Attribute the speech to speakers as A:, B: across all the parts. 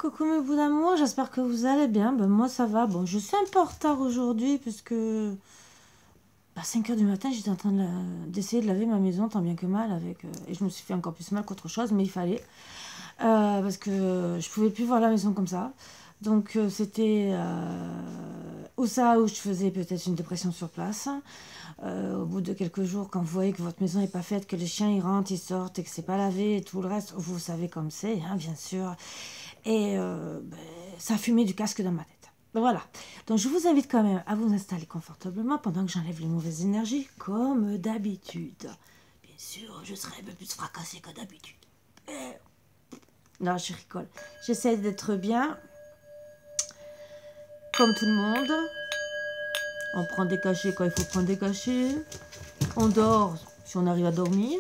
A: Coucou mes bouts d'amour, j'espère que vous allez bien. Ben, moi ça va. Bon, je suis un peu en retard aujourd'hui puisque à 5 heures du matin j'étais en train d'essayer de laver ma maison tant bien que mal avec et je me suis fait encore plus mal qu'autre chose, mais il fallait parce que je pouvais plus voir la maison comme ça. Donc c'était ou ça ou je faisais peut-être une dépression sur place. Au bout de quelques jours, quand vous voyez que votre maison n'est pas faite, que les chiens ils rentrent, ils sortent et que c'est pas lavé et tout le reste, vous savez comme c'est, hein, bien sûr. Et ça fumait du casque dans ma tête. Voilà. Donc je vous invite quand même à vous installer confortablement pendant que j'enlève les mauvaises énergies, comme d'habitude. Bien sûr, je serai un peu plus fracassée que d'habitude. Non, je rigole. J'essaie d'être bien, comme tout le monde. On prend des cachets quand il faut prendre des cachets. On dort si on arrive à dormir.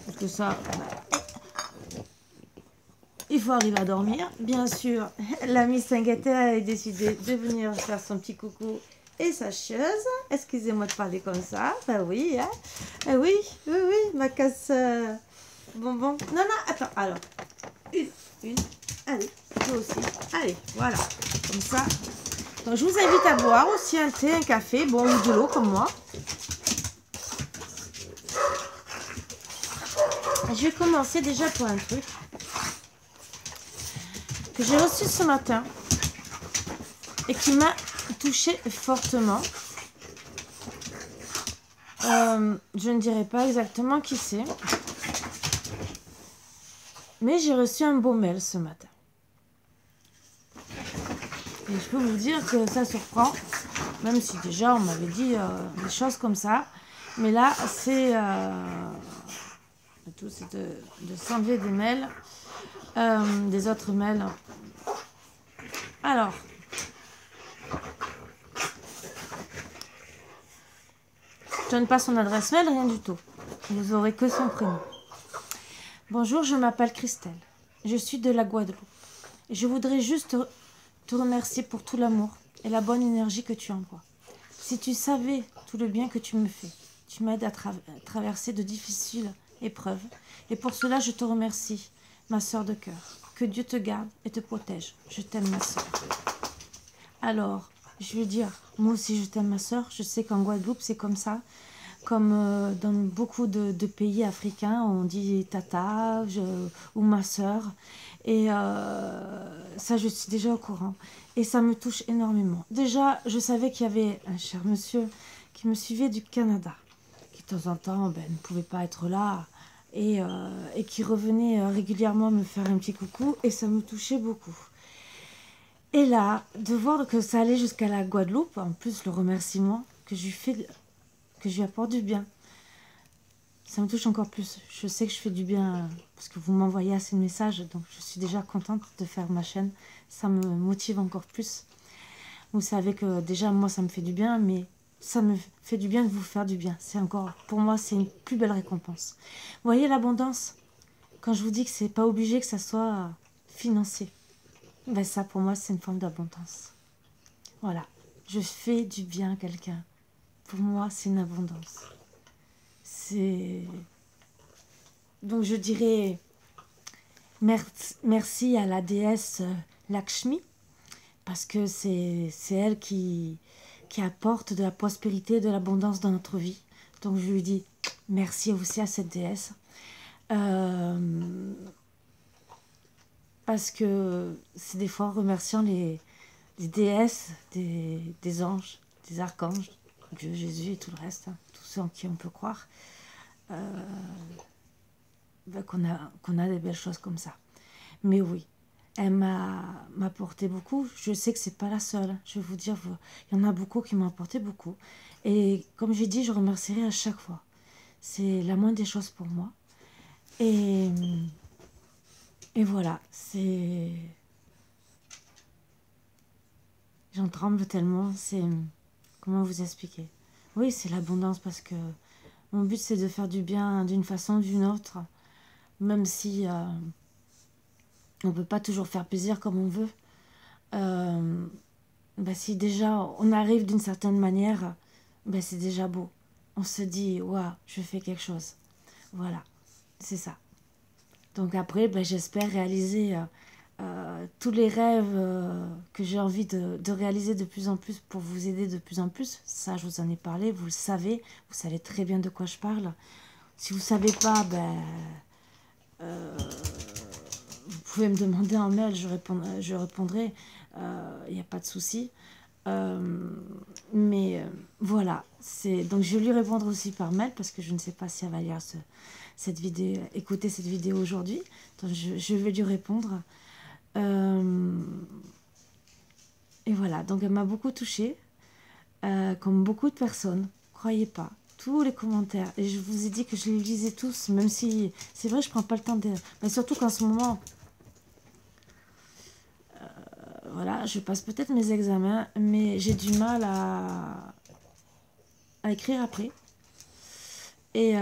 A: Parce que ça, il faut arriver à dormir. Bien sûr, la Miss Sangatta a décidé de venir faire son petit coucou et sa chaise. Excusez-moi de parler comme ça. Bah oui, hein. Oui, oui, oui, ma casse bonbon. Non, non, attends, alors. Une. Allez, toi aussi. Allez, voilà. Comme ça. Donc, je vous invite à boire aussi un thé, un café, bon, ou de l'eau comme moi. Je vais commencer déjà pour un truc que j'ai reçu ce matin et qui m'a touchée fortement. Je ne dirai pas exactement qui c'est, mais j'ai reçu un beau mail ce matin. Et je peux vous dire que ça surprend, même si déjà on m'avait dit des choses comme ça. Mais là, c'est tout, c'est de s'enlever des mails, des autres mails. Alors, je donne pas son adresse mail, rien du tout. Vous aurez que son prénom. Bonjour, je m'appelle Christelle. Je suis de la Guadeloupe. Je voudrais juste te remercier pour tout l'amour et la bonne énergie que tu envoies. Si tu savais tout le bien que tu me fais, tu m'aides à traverser de difficiles épreuves. Et pour cela, je te remercie, ma sœur de cœur. Que Dieu te garde et te protège. Je t'aime, ma sœur. Alors, je veux dire, moi aussi je t'aime, ma sœur. Je sais qu'en Guadeloupe, c'est comme ça. Comme dans beaucoup de pays africains, on dit tata ou ma sœur. Et ça, je suis déjà au courant. Et ça me touche énormément. Déjà, je savais qu'il y avait un cher monsieur qui me suivait du Canada, qui de temps en temps ne pouvait pas être là, et qui revenait régulièrement me faire un petit coucou, et ça me touchait beaucoup. Et là, de voir que ça allait jusqu'à la Guadeloupe, en plus le remerciement que je lui fais, que je lui apporte du bien, ça me touche encore plus. Je sais que je fais du bien parce que vous m'envoyez assez de messages, donc je suis déjà contente de faire ma chaîne. Ça me motive encore plus. Vous savez que déjà, moi, ça me fait du bien, mais ça me fait du bien de vous faire du bien. C'est encore, pour moi, c'est une plus belle récompense. Vous voyez l'abondance? Quand je vous dis que c'est pas obligé que ça soit financier, ben ça, pour moi, c'est une forme d'abondance. Voilà. Je fais du bien à quelqu'un. Pour moi, c'est une abondance. C'est... Donc je dirais merci à la déesse Lakshmi, parce que c'est elle qui apporte de la prospérité, de l'abondance dans notre vie. Donc je lui dis merci aussi à cette déesse. Parce que c'est des fois en remerciant les déesses, des anges, des archanges, Dieu, Jésus et tout le reste, hein, tous ceux en qui on peut croire, qu'on a des belles choses comme ça. Mais oui, elle m'a apporté beaucoup. Je sais que c'est pas la seule, hein. Je vais vous dire, il y en a beaucoup qui m'ont apporté beaucoup. Et comme j'ai dit, je remercierai à chaque fois. C'est la moindre des choses pour moi. Et voilà, c'est... J'en tremble tellement, c'est... Comment vous expliquer? Oui, c'est l'abondance parce que mon but, c'est de faire du bien d'une façon ou d'une autre. Même si on ne peut pas toujours faire plaisir comme on veut. Si déjà on arrive d'une certaine manière, c'est déjà beau. On se dit, waouh, je fais quelque chose. Voilà, c'est ça. Donc après, j'espère réaliser tous les rêves que j'ai envie de réaliser de plus en plus pour vous aider de plus en plus. Ça, je vous en ai parlé, vous le savez, vous savez très bien de quoi je parle. Si vous ne savez pas, ben, vous pouvez me demander en mail, je répondrai, il n'y a pas de souci. Mais voilà, donc je vais lui répondre aussi par mail parce que je ne sais pas si elle va lire cette vidéo, écouter cette vidéo aujourd'hui. Donc je vais lui répondre. Et voilà, donc elle m'a beaucoup touchée, comme beaucoup de personnes, croyez pas. Tous les commentaires, et je vous ai dit que je les lisais tous, même si c'est vrai, je prends pas le temps de. Mais surtout qu'en ce moment, voilà, je passe peut-être mes examens, mais j'ai du mal à écrire après. Et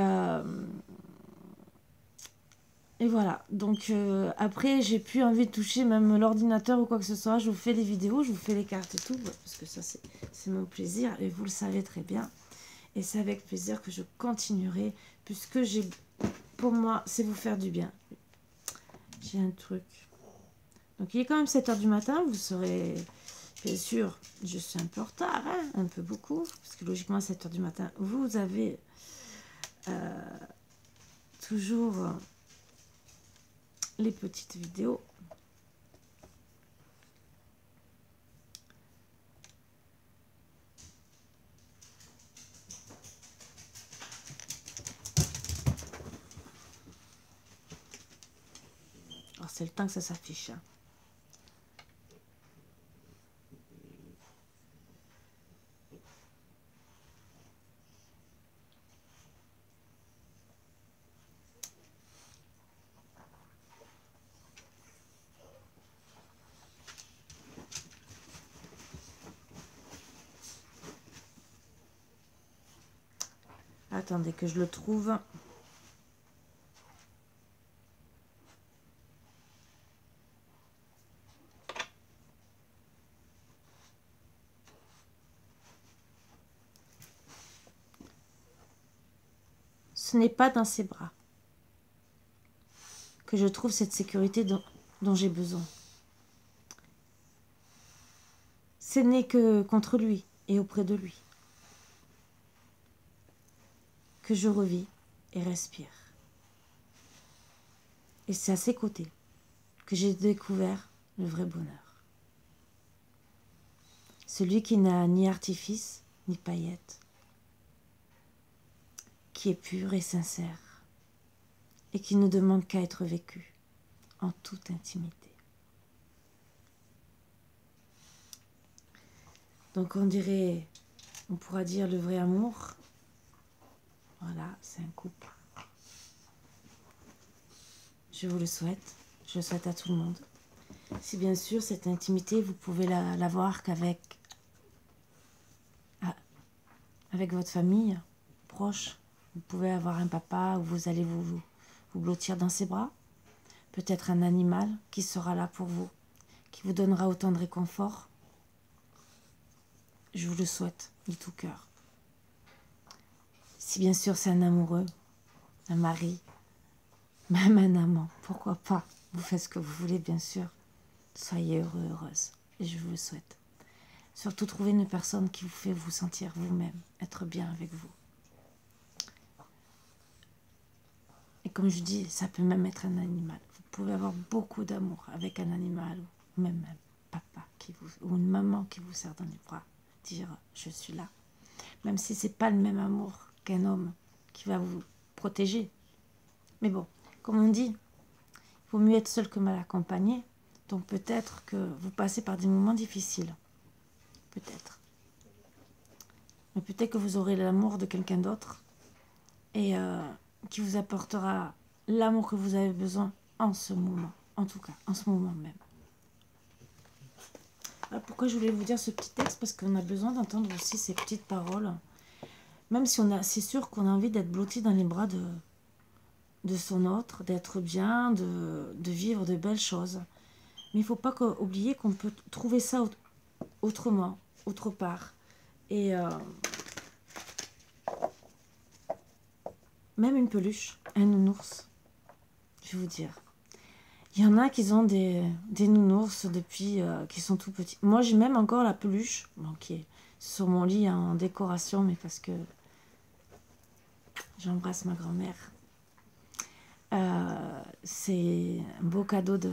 A: voilà, donc après j'ai plus envie de toucher même l'ordinateur ou quoi que ce soit, je vous fais des vidéos, je vous fais les cartes et tout, parce que ça c'est mon plaisir et vous le savez très bien. Et c'est avec plaisir que je continuerai, puisque pour moi c'est vous faire du bien. J'ai un truc. Donc il est quand même 7 h du matin, vous serez, bien sûr, je suis un peu en retard, hein, un peu beaucoup, parce que logiquement à 7 h du matin, vous avez toujours les petites vidéos. Alors c'est le temps que ça s'affiche. Hein. Attendez que je le trouve. Ce n'est pas dans ses bras que je trouve cette sécurité dont j'ai besoin. Ce n'est que contre lui et auprès de lui que je revis et respire. Et c'est à ses côtés que j'ai découvert le vrai bonheur. Celui qui n'a ni artifice ni paillettes, qui est pur et sincère et qui ne demande qu'à être vécu en toute intimité. Donc on pourra dire le vrai amour. Voilà, c'est un couple. Je vous le souhaite. Je le souhaite à tout le monde. Si bien sûr, cette intimité, vous pouvez l'avoir qu'avec votre famille proche. Vous pouvez avoir un papa où vous allez vous blottir dans ses bras. Peut-être un animal qui sera là pour vous, qui vous donnera autant de réconfort. Je vous le souhaite de tout cœur. Si bien sûr c'est un amoureux, un mari, même un amant, pourquoi pas. Vous faites ce que vous voulez, bien sûr. Soyez heureux, heureuse. Et je vous le souhaite. Surtout, trouvez une personne qui vous fait vous sentir vous-même, être bien avec vous. Et comme je dis, ça peut même être un animal. Vous pouvez avoir beaucoup d'amour avec un animal, ou même un papa ou une maman qui vous serre dans les bras. Dire, je suis là. Même si c'est pas le même amour qu'un homme qui va vous protéger. Mais bon, comme on dit, il vaut mieux être seul que mal accompagné. Donc peut-être que vous passez par des moments difficiles. Peut-être. Mais peut-être que vous aurez l'amour de quelqu'un d'autre et qui vous apportera l'amour que vous avez besoin en ce moment. En tout cas, en ce moment même. Alors pourquoi je voulais vous dire ce petit texte? Parce qu'on a besoin d'entendre aussi ces petites paroles. Même si c'est sûr qu'on a envie d'être blotti dans les bras de son autre, d'être bien, de vivre de belles choses. Mais il ne faut pas oublier qu'on peut trouver ça autrement, autre part. Et même une peluche, un nounours, je vais vous dire. Il y en a qui ont des nounours depuis qu'ils sont tout petits. Moi, j'ai même encore la peluche, bon, qui est sur mon lit en décoration, mais parce que j'embrasse ma grand-mère. C'est un beau cadeau de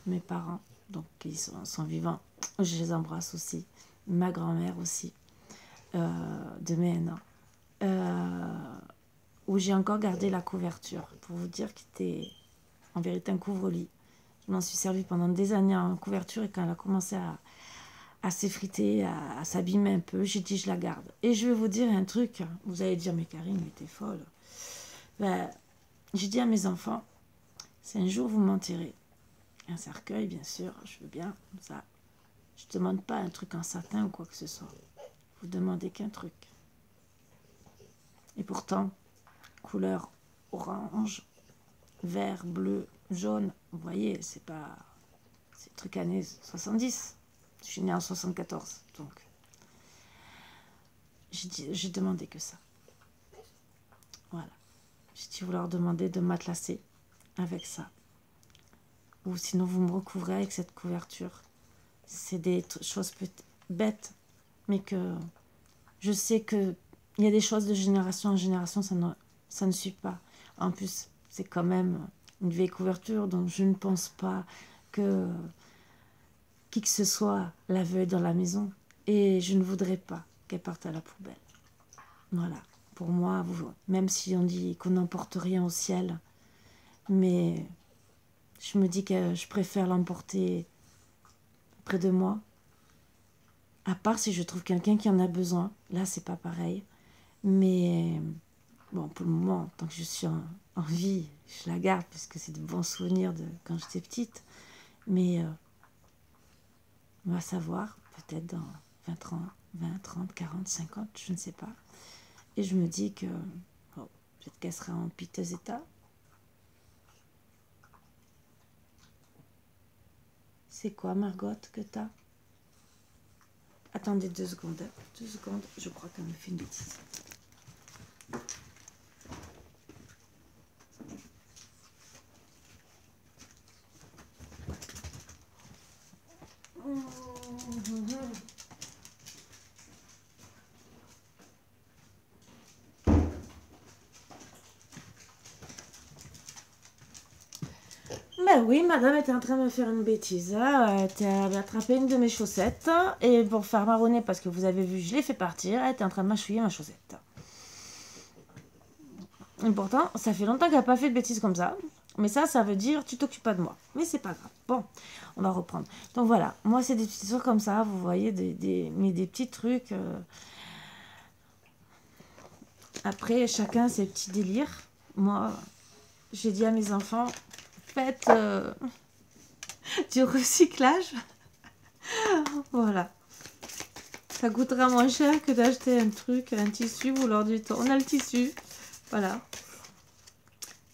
A: mes parents, donc ils sont vivants. Je les embrasse aussi. Ma grand-mère aussi, de Méhéna. Où j'ai encore gardé la couverture, pour vous dire qu'il était en vérité un couvre-lit. Je m'en suis servi pendant des années en couverture et quand elle a commencé à s'effriter, à s'abîmer un peu, j'ai dit je la garde. Et je vais vous dire un truc, vous allez dire mais Karine, mais t'es folle. Ben, j'ai dit à mes enfants, si un jour vous m'enterrez, un cercueil bien sûr, je veux bien, ça. Je ne demande pas un truc en satin ou quoi que ce soit. Vous demandez qu'un truc. Et pourtant, couleur orange, vert, bleu, jaune, vous voyez, c'est pas... C'est le truc années 70. Je suis née en 74, donc... J'ai demandé que ça. Voilà. J'ai dit, vous leur demandez de matelaser avec ça. Ou sinon, vous me recouvrez avec cette couverture. C'est des choses bêtes, mais que je sais que il y a des choses de génération en génération, ça ne suit pas. En plus, c'est quand même une vieille couverture, donc je ne pense pas que qui que ce soit la veuille dans la maison. Et je ne voudrais pas qu'elle parte à la poubelle. Voilà. Pour moi, même si on dit qu'on n'emporte rien au ciel, mais je me dis que je préfère l'emporter près de moi. À part si je trouve quelqu'un qui en a besoin. Là, c'est pas pareil. Mais bon, pour le moment, tant que je suis en vie, je la garde parce que c'est de bons souvenirs de quand j'étais petite. Mais on va savoir, peut-être dans 20, 30, 40, 50, je ne sais pas. Et je me dis que peut-être qu'elle sera en piteux état. C'est quoi, Margot, que t'as? Attendez 2 secondes. 2 secondes, je crois qu'elle me fait une bêtise. Ben oui, madame était en train de me faire une bêtise. Elle avait attrapé une de mes chaussettes et pour faire marronner, parce que vous avez vu, je l'ai fait partir, elle était en train de mâchouiller ma chaussette. Et pourtant, ça fait longtemps qu'elle n'a pas fait de bêtises comme ça. Mais ça veut dire tu t'occupes pas de moi. Mais c'est pas grave. Bon, on va reprendre. Donc voilà, moi c'est des petites histoires comme ça, vous voyez, mais des petits trucs. Après, chacun ses petits délires. Moi, j'ai dit à mes enfants, faites du recyclage. Voilà. Ça coûtera moins cher que d'acheter un truc, un tissu, ou lors du temps. On a le tissu. Voilà.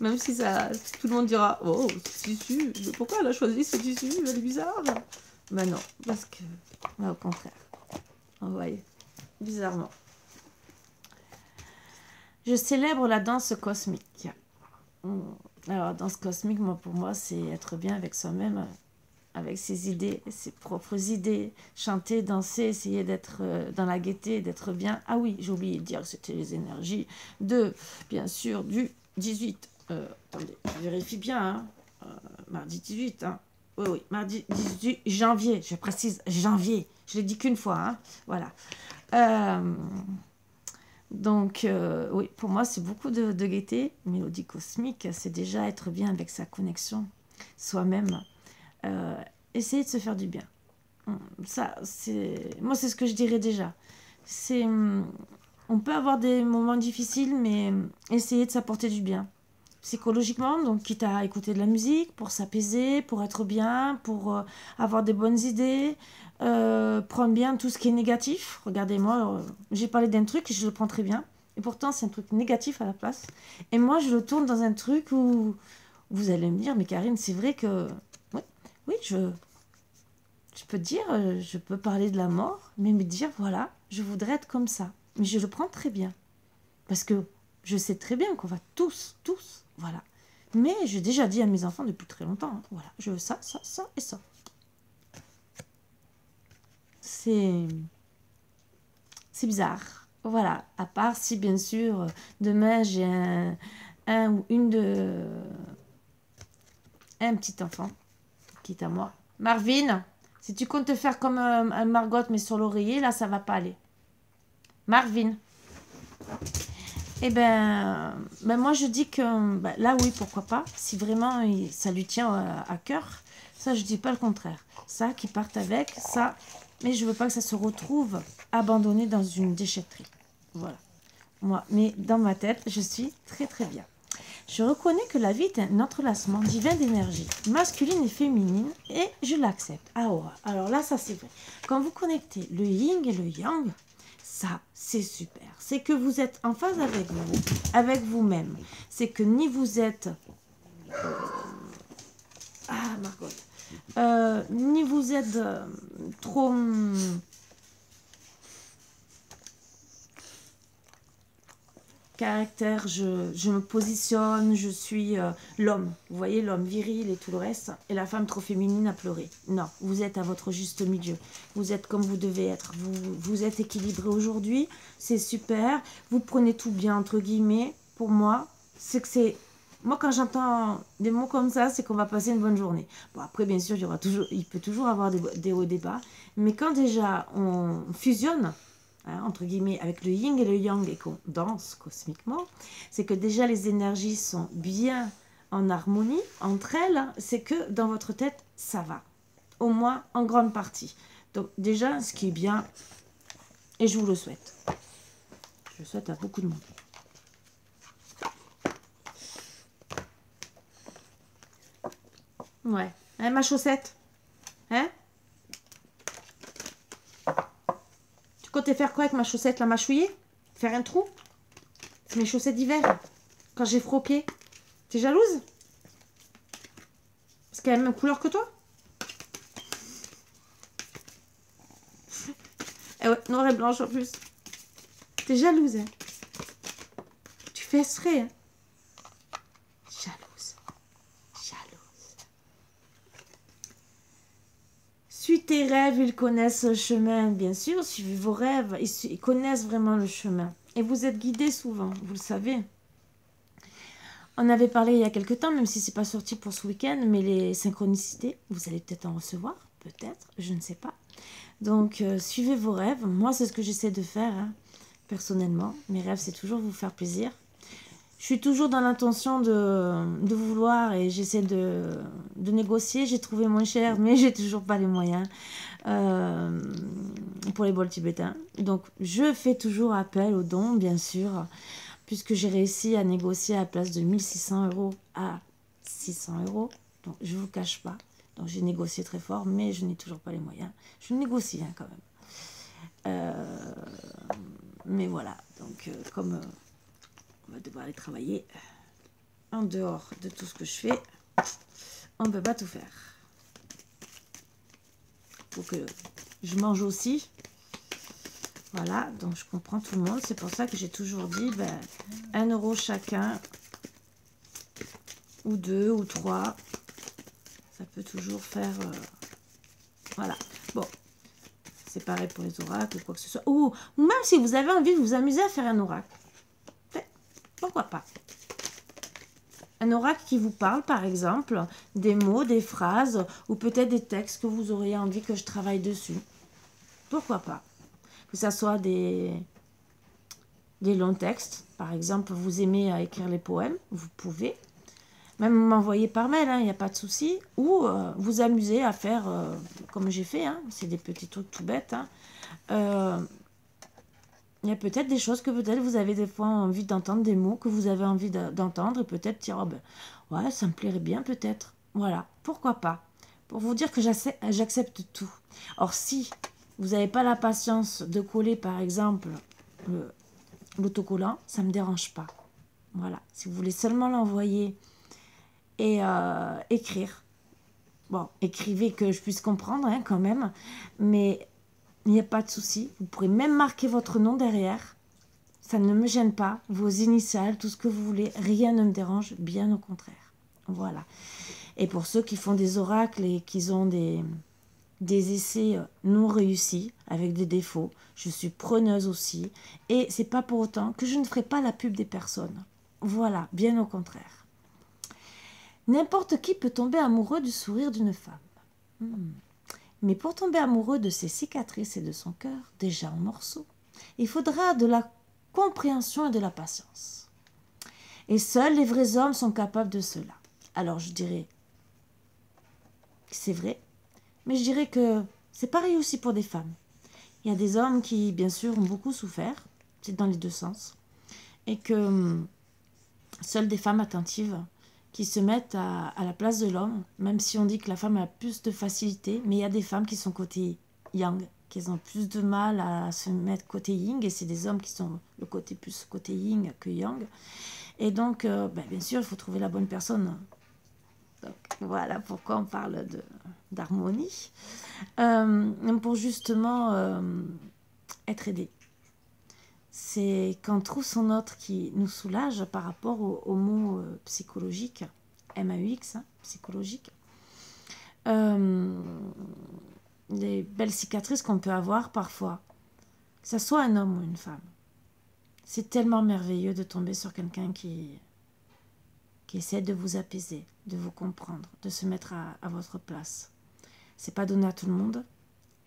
A: Même si tout le monde dira, oh, ce tissu, mais pourquoi elle a choisi ce tissu? Elle est bizarre. Ben non, parce que, au contraire. Vous voyez, bizarrement. Je célèbre la danse cosmique. Alors, la danse cosmique, pour moi, c'est être bien avec soi-même, avec ses idées, ses propres idées, chanter, danser, essayer d'être dans la gaieté, d'être bien. Ah oui, j'ai oublié de dire que c'était les énergies bien sûr, du 18. Attendez, je vérifie bien, hein. Mardi 18, hein. Oui, mardi 18 janvier, je précise, janvier. Je l'ai dit qu'une fois, hein. Voilà. Donc, oui, pour moi, c'est beaucoup de gaieté. Mélodie cosmique, c'est déjà être bien avec sa connexion, soi-même. Essayer de se faire du bien. Ça, moi, c'est ce que je dirais déjà. On peut avoir des moments difficiles, mais essayer de s'apporter du bien. Psychologiquement, donc quitte à écouter de la musique, pour s'apaiser, pour être bien, pour avoir des bonnes idées, prendre bien tout ce qui est négatif. Regardez, moi, j'ai parlé d'un truc et je le prends très bien. Et pourtant, c'est un truc négatif à la place. Et moi, je le tourne dans un truc où vous allez me dire, mais Karine, c'est vrai que... Oui, je peux dire, je peux parler de la mort, mais me dire, voilà, je voudrais être comme ça. Mais je le prends très bien. Parce que Je sais très bien qu'on va tous, voilà. Mais j'ai déjà dit à mes enfants depuis très longtemps, hein, voilà, je veux ça, ça, ça et ça. C'est bizarre. Voilà, à part si bien sûr demain j'ai un ou une de un petit enfant qui est à moi. Marvin, si tu comptes te faire comme un Margot mais sur l'oreiller, là ça va pas aller. Marvin. Eh ben moi je dis que ben, là oui pourquoi pas, si vraiment ça lui tient à cœur, ça je dis pas le contraire. Ça qui parte avec, ça, mais je veux pas que ça se retrouve abandonné dans une déchetterie. Voilà. Moi, mais dans ma tête, je suis très très bien. Je reconnais que la vie est un entrelacement divin d'énergie, masculine et féminine, et je l'accepte. Ah ouais, alors là, ça c'est vrai. Quand vous connectez le yin et le yang, ça c'est super. C'est que vous êtes en phase avec vous, avec vous-même. C'est que ni vous êtes... Ah, Margot. Ni vous êtes trop... caractère, je me positionne, je suis l'homme, vous voyez, l'homme viril et tout le reste, et la femme trop féminine à pleurer. Non, vous êtes à votre juste milieu, vous êtes comme vous devez être, vous êtes équilibré aujourd'hui, c'est super, vous prenez tout bien, entre guillemets, pour moi, c'est que c'est... Moi, quand j'entends des mots comme ça, c'est qu'on va passer une bonne journée. Bon, après, bien sûr, il peut toujours avoir des hauts et des bas, mais quand déjà on fusionne, hein, entre guillemets, avec le yin et le yang et qu'on danse cosmiquement, c'est que déjà les énergies sont bien en harmonie entre elles, c'est que dans votre tête, ça va. Au moins en grande partie. Donc déjà, ce qui est bien, et je vous le souhaite. Je le souhaite à beaucoup de monde. Ouais. Hein, ma chaussette? Hein? Tu comptais faire quoi avec ma chaussette, la mâchouiller? Faire un trou? C'est mes chaussettes d'hiver. Quand j'ai froqué. T'es jalouse? Parce qu'elle a la même couleur que toi? Eh ouais, noire et blanche en plus. T'es jalouse, hein? Tu fais exprès, hein? Jalouse. Jalouse. Suis tes rêves, ils connaissent le chemin, bien sûr. Suivez vos rêves, ils connaissent vraiment le chemin. Et vous êtes guidés souvent, vous le savez. On avait parlé il y a quelques temps, même si c'est pas sorti pour ce week-end, mais les synchronicités, vous allez peut-être en recevoir, peut-être, je ne sais pas. Donc, suivez vos rêves. Moi, c'est ce que j'essaie de faire, hein, personnellement. Mes rêves, c'est toujours vous faire plaisir. Je suis toujours dans l'intention de vouloir et j'essaie de négocier. J'ai trouvé moins cher, mais j'ai toujours pas les moyens pour les bols tibétains. Donc, je fais toujours appel aux dons, bien sûr, puisque j'ai réussi à négocier à la place de 1600 € à 600 €. Donc, je ne vous cache pas. Donc, j'ai négocié très fort, mais je n'ai toujours pas les moyens. Je négocie hein, quand même. Mais voilà. Donc, comme on va devoir aller travailler en dehors de tout ce que je fais, on ne peut pas tout faire. Il faut que je mange aussi. Voilà, donc je comprends tout le monde. C'est pour ça que j'ai toujours dit 1 € chacun, ou 2 ou 3. Ça peut toujours faire... voilà. Bon, c'est pareil pour les oracles ou quoi que ce soit. Ou même si vous avez envie de vous amuser à faire un oracle. Pourquoi pas? Un oracle qui vous parle, par exemple, des mots, des phrases, ou peut-être des textes que vous auriez envie que je travaille dessus. Pourquoi pas? Que ça soit des longs textes. Par exemple, vous aimez écrire les poèmes, vous pouvez. Même m'envoyer par mail, il n'y a pas de souci. Ou vous amuser à faire, comme j'ai fait, hein, c'est des petits trucs tout bêtes. Hein. Il y a peut-être des choses que peut-être vous avez des fois envie d'entendre, des mots que vous avez envie d'entendre, et peut-être dire, oh ben, ouais, ça me plairait bien peut-être. Voilà, pourquoi pas. Pour vous dire que j'accepte tout. Or, si vous n'avez pas la patience de coller, par exemple, l'autocollant, ça ne me dérange pas. Voilà, si vous voulez seulement l'envoyer et écrire. Bon, écrivez que je puisse comprendre hein, quand même, mais il n'y a pas de souci. Vous pourrez même marquer votre nom derrière. Ça ne me gêne pas. Vos initiales, tout ce que vous voulez, rien ne me dérange, bien au contraire. Voilà. Et pour ceux qui font des oracles et qui ont des essais non réussis, avec des défauts, je suis preneuse aussi. Et c'est pas pour autant que je ne ferai pas la pub des personnes. Voilà, bien au contraire. N'importe qui peut tomber amoureux du sourire d'une femme. Mais pour tomber amoureux de ses cicatrices et de son cœur, déjà en morceaux, il faudra de la compréhension et de la patience. Et seuls les vrais hommes sont capables de cela. Alors je dirais que c'est vrai, mais je dirais que c'est pareil aussi pour des femmes. Il y a des hommes qui, bien sûr, ont beaucoup souffert, c'est dans les deux sens, et que seules des femmes attentives qui se mettent à la place de l'homme, même si on dit que la femme a plus de facilité, mais il y a des femmes qui sont côté yang, qui ont plus de mal à se mettre côté yin, et c'est des hommes qui sont le côté plus côté yin que yang. Et donc, bien sûr, il faut trouver la bonne personne. Donc, voilà pourquoi on parle d'harmonie. Pour justement être aidé. C'est quand on trouve son autre qui nous soulage par rapport au mot psychologique, MAUX, hein, psychologique. Les belles cicatrices qu'on peut avoir parfois, que ce soit un homme ou une femme. C'est tellement merveilleux de tomber sur quelqu'un qui essaie de vous apaiser, de vous comprendre, de se mettre à votre place. C'est pas donné à tout le monde.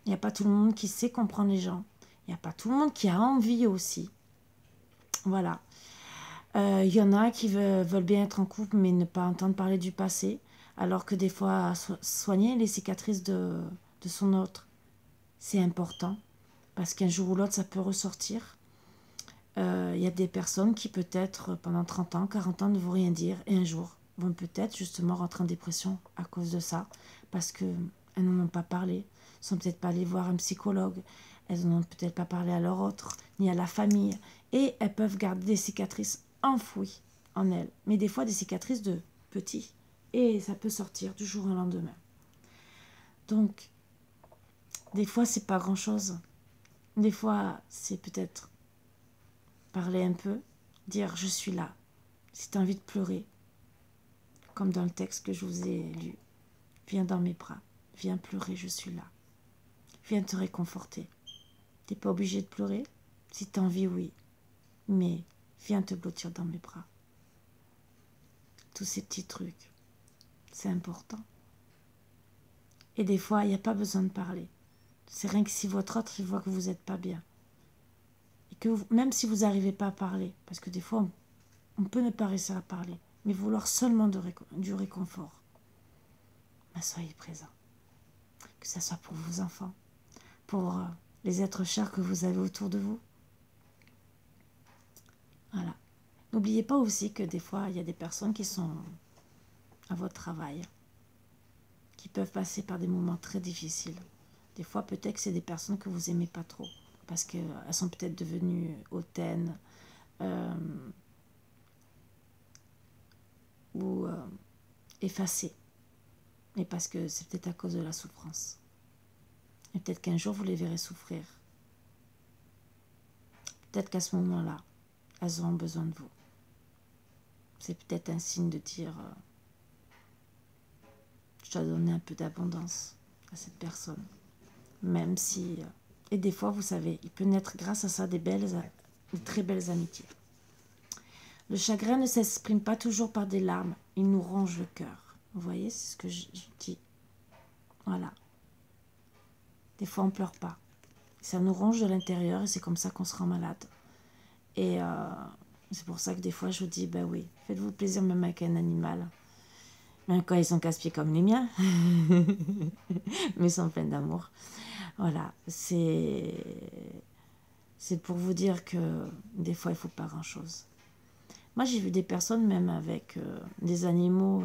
A: Il n'y a pas tout le monde qui sait comprendre les gens. Il n'y a pas tout le monde qui a envie aussi. Voilà. Il y en a qui veulent bien être en couple, mais ne pas entendre parler du passé. Alors que des fois, soigner les cicatrices de son autre, c'est important. Parce qu'un jour ou l'autre, ça peut ressortir. Il y a des personnes qui peut-être pendant 30 ans, 40 ans ne vont rien dire. Et un jour, vont peut-être justement rentrer en dépression à cause de ça. Parce qu'elles n'en ont pas parlé. Elles ne sont peut-être pas allées voir un psychologue. Elles n'ont peut-être pas parlé à leur autre, ni à la famille. Et elles peuvent garder des cicatrices enfouies en elles. Mais des fois, des cicatrices de petits. Et ça peut sortir du jour au lendemain. Donc, des fois, c'est pas grand-chose. Des fois, c'est peut-être parler un peu, dire « je suis là ». Si tu as envie de pleurer, comme dans le texte que je vous ai lu, viens dans mes bras, viens pleurer, je suis là. Viens te réconforter. Tu n'es pas obligé de pleurer. Si tu as envie, oui. Mais viens te blottir dans mes bras. Tous ces petits trucs, c'est important. Et des fois, il n'y a pas besoin de parler. C'est rien que si votre autre il voit que vous n'êtes pas bien. Et que même si vous n'arrivez pas à parler, parce que des fois, on peut ne pas réussir à parler, mais vouloir seulement du réconfort, ben soyez présents. Que ce soit pour vos enfants, pour les êtres chers que vous avez autour de vous. Voilà. N'oubliez pas aussi que des fois, il y a des personnes qui sont à votre travail, qui peuvent passer par des moments très difficiles. Des fois, peut-être que c'est des personnes que vous aimez pas trop, parce qu'elles sont peut-être devenues hautaines, ou effacées. Mais parce que c'est peut-être à cause de la souffrance. Et peut-être qu'un jour, vous les verrez souffrir. Peut-être qu'à ce moment-là, elles auront besoin de vous. C'est peut-être un signe de dire je dois donner un peu d'abondance à cette personne. Même si... et des fois, vous savez, il peut naître grâce à ça de très belles amitiés. Le chagrin ne s'exprime pas toujours par des larmes. Il nous ronge le cœur. Vous voyez, c'est ce que je dis. Voilà. Des fois, on ne pleure pas. Ça nous ronge de l'intérieur et c'est comme ça qu'on se rend malade. Et c'est pour ça que des fois, je vous dis, ben oui, faites-vous plaisir même avec un animal. Même quand ils sont casse-pieds comme les miens. Mais ils sont pleins d'amour. Voilà. C'est pour vous dire que des fois, il ne faut pas grand-chose. Moi, j'ai vu des personnes, même avec des animaux,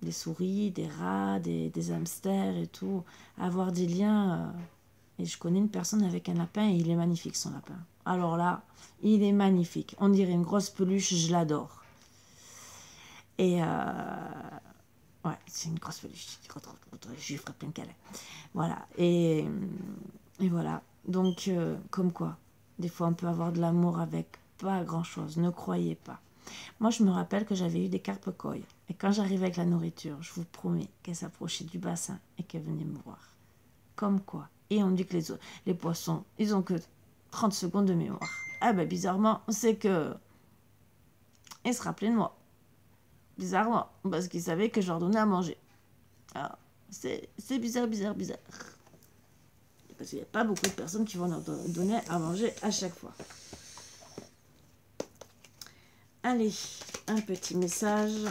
A: des souris, des rats, des hamsters et tout, avoir des liens. Et je connais une personne avec un lapin et il est magnifique, son lapin. Alors là, il est magnifique. On dirait une grosse peluche, je l'adore. Et ouais, c'est une grosse peluche. Je lui ferai plein de câlins. Voilà. Et voilà. Donc, comme quoi, Des fois, on peut avoir de l'amour avec pas grand-chose. Ne croyez pas. Moi, je me rappelle que j'avais eu des carpes koi. Et quand j'arrivais avec la nourriture, je vous promets qu'elles s'approchaient du bassin et qu'elles venaient me voir. Comme quoi. Et on dit que les poissons, ils ont que 30 secondes de mémoire. Ah ben, bizarrement, c'est que... Ils se rappelaient de moi. Bizarrement. Parce qu'ils savaient que je leur donnais à manger. Alors, c'est bizarre, bizarre, bizarre. Parce qu'il n'y a pas beaucoup de personnes qui vont leur donner à manger à chaque fois. Allez, un petit message.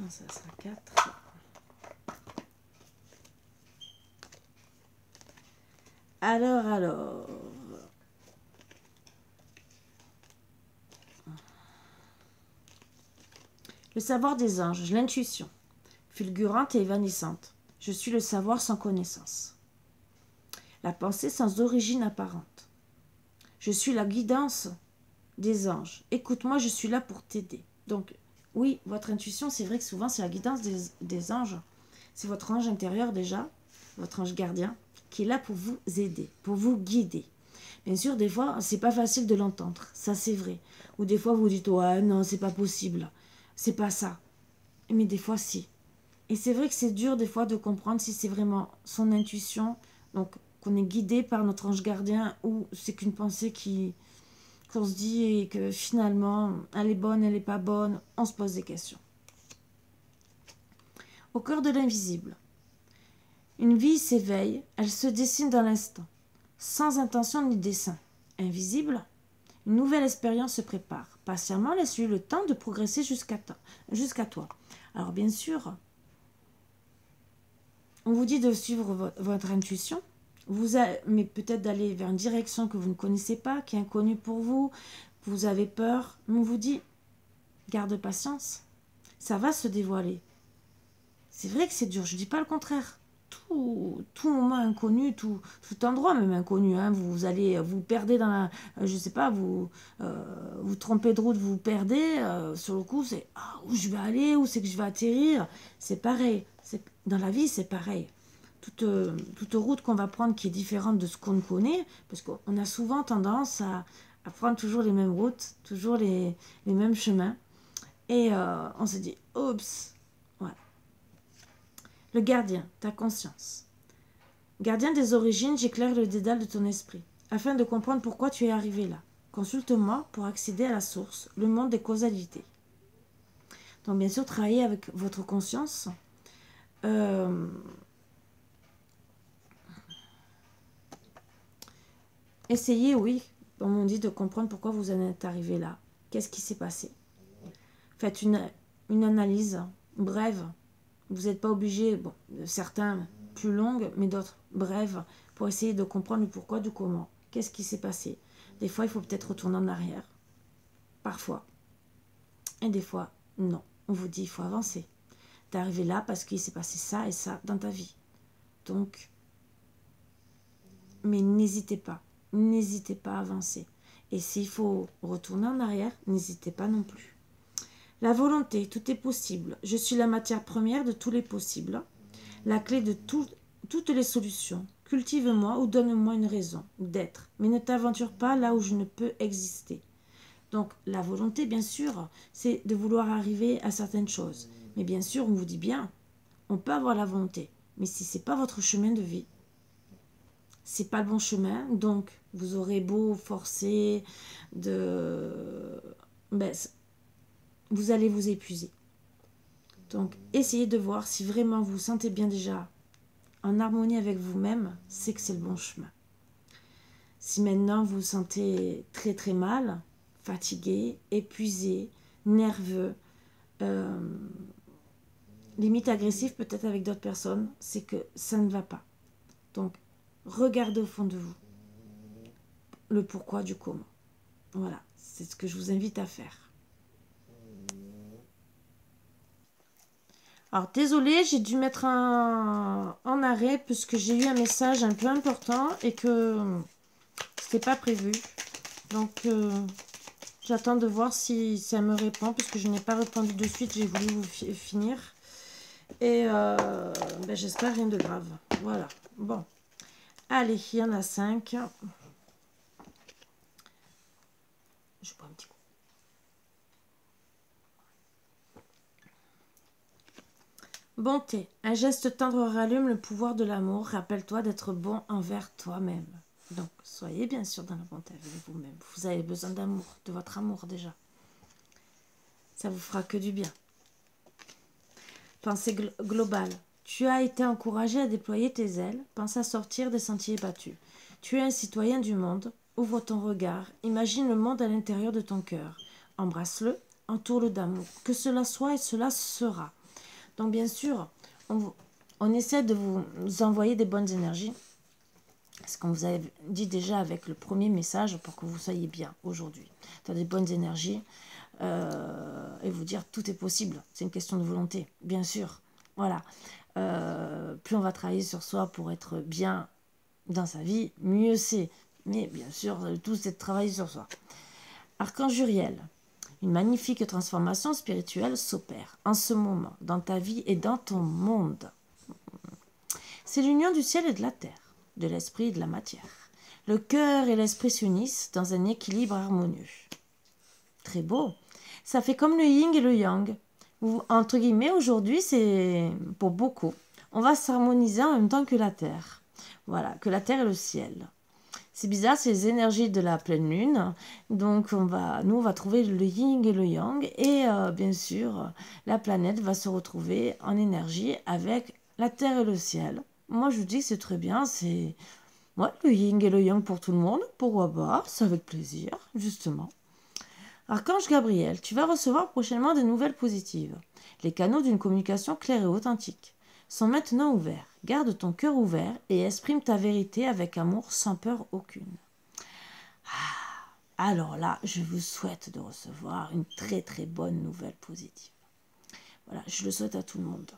A: Ça sera 4. Alors. Le savoir des anges, l'intuition, fulgurante et évanescente. Je suis le savoir sans connaissance. La pensée sans origine apparente. Je suis la guidance des anges. Écoute-moi, je suis là pour t'aider. Donc, oui, votre intuition, c'est vrai que souvent, c'est la guidance des anges. C'est votre ange intérieur déjà, votre ange gardien, qui est là pour vous aider, pour vous guider. Bien sûr, des fois, c'est pas facile de l'entendre. Ça, c'est vrai. Ou des fois, vous dites, ouais, non, c'est pas possible. C'est pas ça. Mais des fois, si. Et c'est vrai que c'est dur, des fois, de comprendre si c'est vraiment son intuition, donc qu'on est guidé par notre ange gardien, ou c'est qu'une pensée qu'on se dit et que finalement, elle est bonne, elle n'est pas bonne. On se pose des questions. Au cœur de l'invisible. Une vie s'éveille, elle se dessine dans l'instant, sans intention ni dessein. Invisible, une nouvelle expérience se prépare. Patiemment, laisse-lui le temps de progresser jusqu'à toi. Alors bien sûr, on vous dit de suivre votre intuition, mais peut-être d'aller vers une direction que vous ne connaissez pas, qui est inconnue pour vous, vous avez peur, mais on vous dit, garde patience, ça va se dévoiler. C'est vrai que c'est dur, je ne dis pas le contraire. Tout moment inconnu, tout endroit même inconnu, hein, vous perdez dans la, je sais pas, vous trompez de route, vous perdez, sur le coup c'est où je vais aller, où c'est que je vais atterrir, c'est pareil, dans la vie c'est pareil. Toute route qu'on va prendre qui est différente de ce qu'on connaît, parce qu'on a souvent tendance à prendre toujours les mêmes routes, toujours les mêmes chemins, et on se dit, oups. Le gardien, ta conscience. Gardien des origines, j'éclaire le dédale de ton esprit, afin de comprendre pourquoi tu es arrivé là. Consulte-moi pour accéder à la source, le monde des causalités. Donc bien sûr, travaillez avec votre conscience. Essayez, oui, comme on dit, de comprendre pourquoi vous en êtes arrivé là. Qu'est-ce qui s'est passé? Faites une analyse brève. Vous n'êtes pas obligé, bon, certains plus longues, mais d'autres brèves, pour essayer de comprendre le pourquoi du comment. Qu'est-ce qui s'est passé? Des fois, il faut peut-être retourner en arrière. Parfois. Et des fois, non. On vous dit, il faut avancer. T'es arrivé là parce qu'il s'est passé ça et ça dans ta vie. Donc, mais n'hésitez pas. N'hésitez pas à avancer. Et s'il faut retourner en arrière, n'hésitez pas non plus. La volonté, tout est possible. Je suis la matière première de tous les possibles. La clé de toutes les solutions. Cultive-moi ou donne-moi une raison d'être. Mais ne t'aventure pas là où je ne peux exister. Donc la volonté, bien sûr, c'est de vouloir arriver à certaines choses. Mais bien sûr, on vous dit bien, on peut avoir la volonté. Mais si ce n'est pas votre chemin de vie, c'est pas le bon chemin. Donc vous aurez beau forcer vous allez vous épuiser. Donc, essayez de voir si vraiment vous vous sentez bien déjà en harmonie avec vous-même, c'est que c'est le bon chemin. Si maintenant vous vous sentez très très mal, fatigué, épuisé, nerveux, limite agressif peut-être avec d'autres personnes, c'est que ça ne va pas. Donc, regardez au fond de vous le pourquoi du comment. Voilà, c'est ce que je vous invite à faire. Alors, désolée, j'ai dû mettre en arrêt puisque j'ai eu un message un peu important et que c'était pas prévu. Donc, j'attends de voir si ça me répond puisque je n'ai pas répondu de suite. J'ai voulu vous finir. Et j'espère rien de grave. Voilà. Bon. Allez, il y en a 5. Je bois un petit coup. Bonté. Un geste tendre rallume le pouvoir de l'amour. Rappelle-toi d'être bon envers toi-même. Donc, soyez bien sûr dans la bonté avec vous-même. Vous avez besoin d'amour, de votre amour déjà. Ça vous fera que du bien. Pensée globale. Tu as été encouragé à déployer tes ailes. Pense à sortir des sentiers battus. Tu es un citoyen du monde. Ouvre ton regard. Imagine le monde à l'intérieur de ton cœur. Embrasse-le. Entoure-le d'amour. Que cela soit et cela sera. Donc bien sûr, on essaie de vous envoyer des bonnes énergies. Ce qu'on vous a dit déjà avec le premier message pour que vous soyez bien aujourd'hui. Tu as des bonnes énergies et vous dire tout est possible. C'est une question de volonté, bien sûr. Voilà. Plus on va travailler sur soi pour être bien dans sa vie, mieux c'est. Mais bien sûr, tout c'est de travailler sur soi. Archange Uriel. Une magnifique transformation spirituelle s'opère en ce moment dans ta vie et dans ton monde. C'est l'union du ciel et de la terre, de l'esprit et de la matière. Le cœur et l'esprit s'unissent dans un équilibre harmonieux. Très beau. Ça fait comme le yin et le yang. Entre guillemets, aujourd'hui, c'est pour beaucoup. On va s'harmoniser en même temps que la terre. Voilà, que la terre et le ciel. C'est bizarre, c'est les énergies de la pleine lune. Donc, on va trouver le yin et le yang. Et bien sûr, la planète va se retrouver en énergie avec la terre et le ciel. Moi, je vous dis que c'est très bien. C'est le yin et le yang pour tout le monde. Pourquoi pas? C'est avec plaisir, justement. Archange Gabriel, tu vas recevoir prochainement des nouvelles positives. Les canaux d'une communication claire et authentique sont maintenant ouverts. Garde ton cœur ouvert et exprime ta vérité avec amour sans peur aucune. Alors là, je vous souhaite de recevoir une très très bonne nouvelle positive. Voilà, je le souhaite à tout le monde.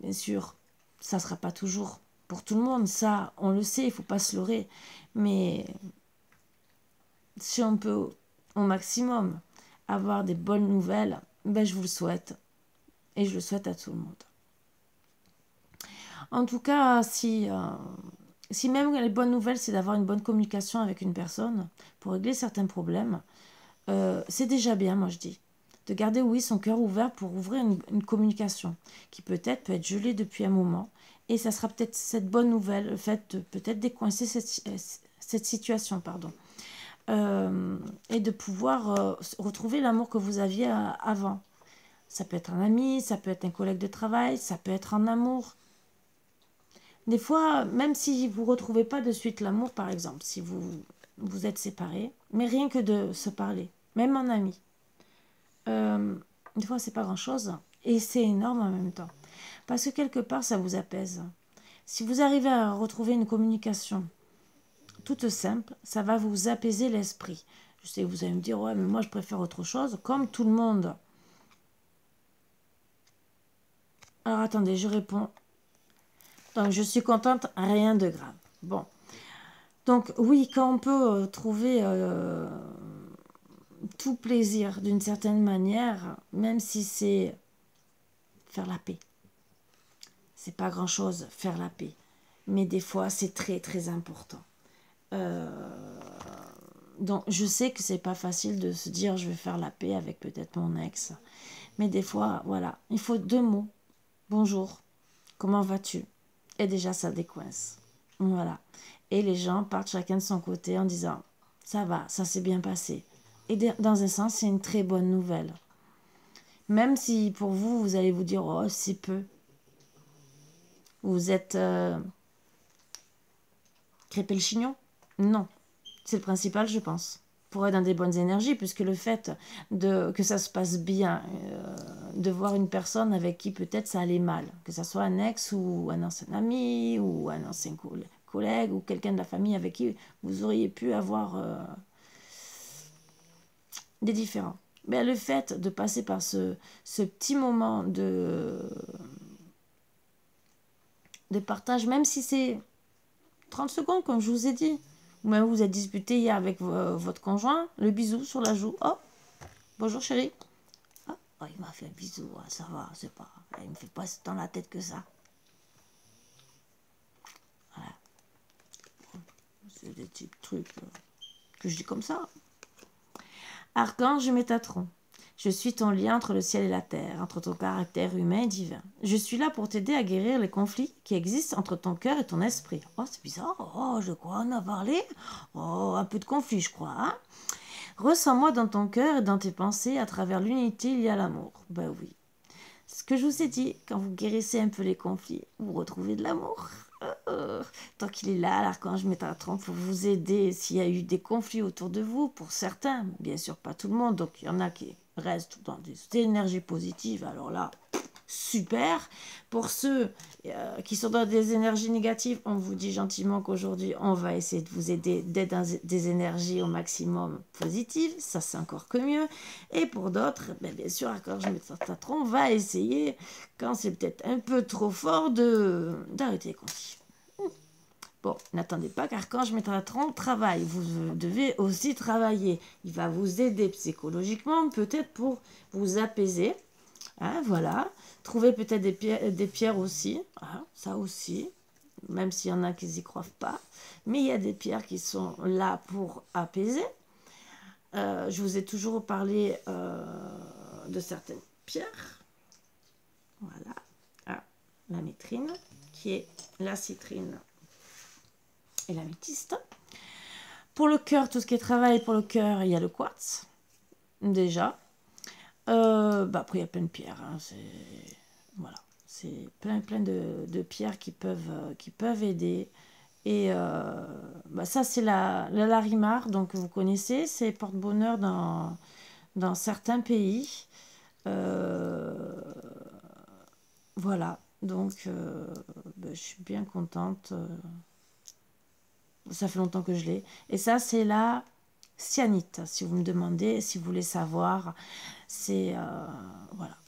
A: Bien sûr, ça ne sera pas toujours pour tout le monde, ça, on le sait, il ne faut pas se leurrer. Mais si on peut au maximum avoir des bonnes nouvelles, ben je vous le souhaite. Et je le souhaite à tout le monde. En tout cas, si même les bonnes nouvelles, c'est d'avoir une bonne communication avec une personne pour régler certains problèmes, c'est déjà bien, moi je dis. De garder, oui, son cœur ouvert pour ouvrir une communication qui peut être gelée depuis un moment. Et ça sera peut-être cette bonne nouvelle, le fait de peut-être décoincer cette situation, pardon. Et de pouvoir retrouver l'amour que vous aviez avant. Ça peut être un ami, ça peut être un collègue de travail, ça peut être en amour. Des fois, même si vous ne retrouvez pas de suite l'amour, par exemple, si vous êtes séparés, mais rien que de se parler, même en ami, des fois, c'est pas grand-chose et c'est énorme en même temps. Parce que quelque part, ça vous apaise. Si vous arrivez à retrouver une communication toute simple, ça va vous apaiser l'esprit. Je sais que vous allez me dire, ouais, mais moi, je préfère autre chose, comme tout le monde. Alors, attendez, je réponds. Donc, je suis contente, rien de grave. Bon. Donc, oui, quand on peut trouver tout plaisir d'une certaine manière, même si c'est faire la paix. C'est pas grand-chose, faire la paix. Mais des fois, c'est très, très important. Donc, je sais que c'est pas facile de se dire je vais faire la paix avec peut-être mon ex. Mais des fois, voilà, il faut 2 mots. Bonjour, comment vas-tu? Et déjà, ça décoince. Voilà. Et les gens partent chacun de son côté en disant ça va, ça s'est bien passé. Et dans un sens, c'est une très bonne nouvelle. Même si pour vous, vous allez vous dire oh, c'est peu. Vous êtes crêpé le chignon? Non. C'est le principal, je pense. Pour être dans des bonnes énergies, puisque le fait que ça se passe bien, de voir une personne avec qui peut-être ça allait mal, que ça soit un ex ou un ancien ami ou un ancien collègue ou quelqu'un de la famille avec qui vous auriez pu avoir des différends. Mais le fait de passer par ce petit moment de partage, même si c'est 30 secondes, comme je vous ai dit, ou même vous êtes disputé hier avec votre conjoint, le bisou sur la joue, oh, bonjour chérie. Oh, il m'a fait un bisou, ça va, c'est pas, il me fait pas dans la tête que ça. Voilà. c'est des petits trucs que je dis comme ça. Archange Métatron, je suis ton lien entre le ciel et la terre, entre ton caractère humain et divin. Je suis là pour t'aider à guérir les conflits qui existent entre ton cœur et ton esprit. Oh, c'est bizarre. Oh, je crois en a parlé. Oh, un peu de conflit, je crois. Hein. Ressens-moi dans ton cœur et dans tes pensées, à travers l'unité, il y a l'amour. Ben oui. Ce que je vous ai dit, quand vous guérissez un peu les conflits, vous retrouvez de l'amour. Tant qu'il est là, l'archange Métatron, pour vous aider s'il y a eu des conflits autour de vous, pour certains, bien sûr pas tout le monde, donc il y en a qui restent dans des énergies positives, alors là, super. Pour ceux qui sont dans des énergies négatives, on vous dit gentiment qu'aujourd'hui, on va essayer de vous aider d'être dans des énergies au maximum positives, ça c'est encore que mieux. Et pour d'autres, ben, bien sûr, l'archange Métatron va essayer, quand c'est peut-être un peu trop fort, d'arrêter les conflits. Bon, n'attendez pas qu'Archange Métatron travaille. Vous devez aussi travailler. Il va vous aider psychologiquement, peut-être pour vous apaiser. Hein, voilà. Trouver peut-être des pierres aussi. Hein, ça aussi. Même s'il y en a qui n'y croient pas. Mais il y a des pierres qui sont là pour apaiser. Je vous ai toujours parlé de certaines pierres. Voilà. Ah, la métrine, qui est la citrine et l'améthyste. Pour le cœur, tout ce qui est travail pour le cœur, il y a le quartz, déjà. Après, il y a plein de pierres. Hein, voilà. C'est plein de pierres qui peuvent aider. Et ça, c'est la larimar, donc vous connaissez, c'est porte-bonheur dans certains pays. Voilà, donc je suis bien contente. Ça fait longtemps que je l'ai. Et ça, c'est la cyanite, si vous me demandez, si vous voulez savoir. C'est voilà.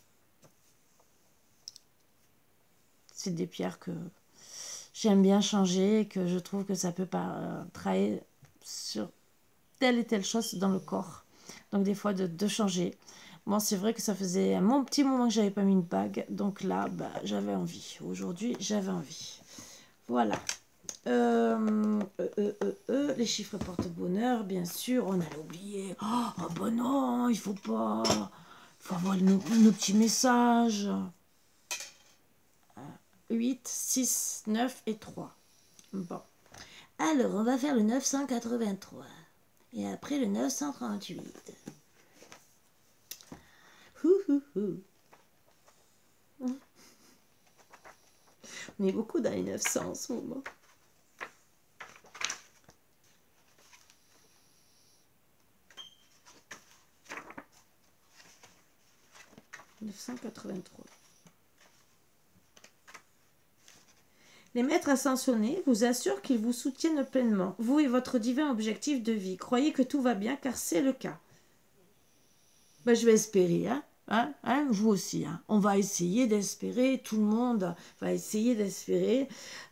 A: C'est des pierres que j'aime bien changer et que je trouve que ça peut travailler sur telle et telle chose dans le corps. Donc des fois de changer. Bon, c'est vrai que ça faisait un petit moment que j'avais pas mis une bague. Donc là, j'avais envie. Aujourd'hui, j'avais envie. Voilà. Les chiffres porte-bonheur, bien sûr, on allait oublier. Oh, bah non, il faut pas. Il faut avoir nos petits messages. 8, 6, 9 et 3. Bon. Alors, on va faire le 983. Et après le 938. On est beaucoup dans les 900 en ce moment. 983. Les maîtres ascensionnés vous assurent qu'ils vous soutiennent pleinement, vous et votre divin objectif de vie. Croyez que tout va bien, car c'est le cas. Je vais espérer, vous aussi. Hein. On va essayer d'espérer, tout le monde va essayer d'espérer,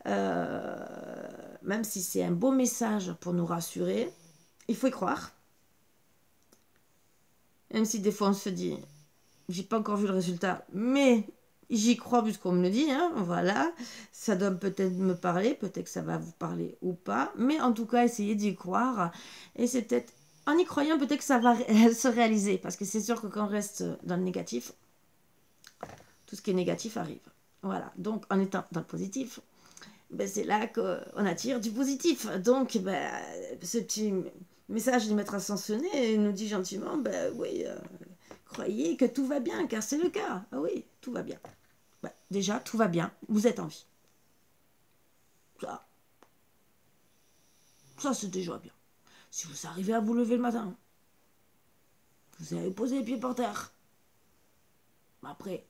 A: même si c'est un beau message pour nous rassurer, il faut y croire. Même si des fois on se dit, j'ai pas encore vu le résultat, mais j'y crois puisqu'on me le dit, hein, voilà. Ça doit peut-être me parler, peut-être que ça va vous parler ou pas, mais en tout cas, essayez d'y croire. Et c'est peut-être, en y croyant, peut-être que ça va se réaliser, parce que c'est sûr que quand on reste dans le négatif, tout ce qui est négatif arrive. Voilà, donc en étant dans le positif, c'est là qu'on attire du positif. Donc, ce petit message du maître ascensionné nous dit gentiment, oui, croyez que tout va bien, car c'est le cas. Ah oui, tout va bien. Déjà, tout va bien, vous êtes en vie. Ça c'est déjà bien. Si vous arrivez à vous lever le matin, vous allez poser les pieds par terre. Après,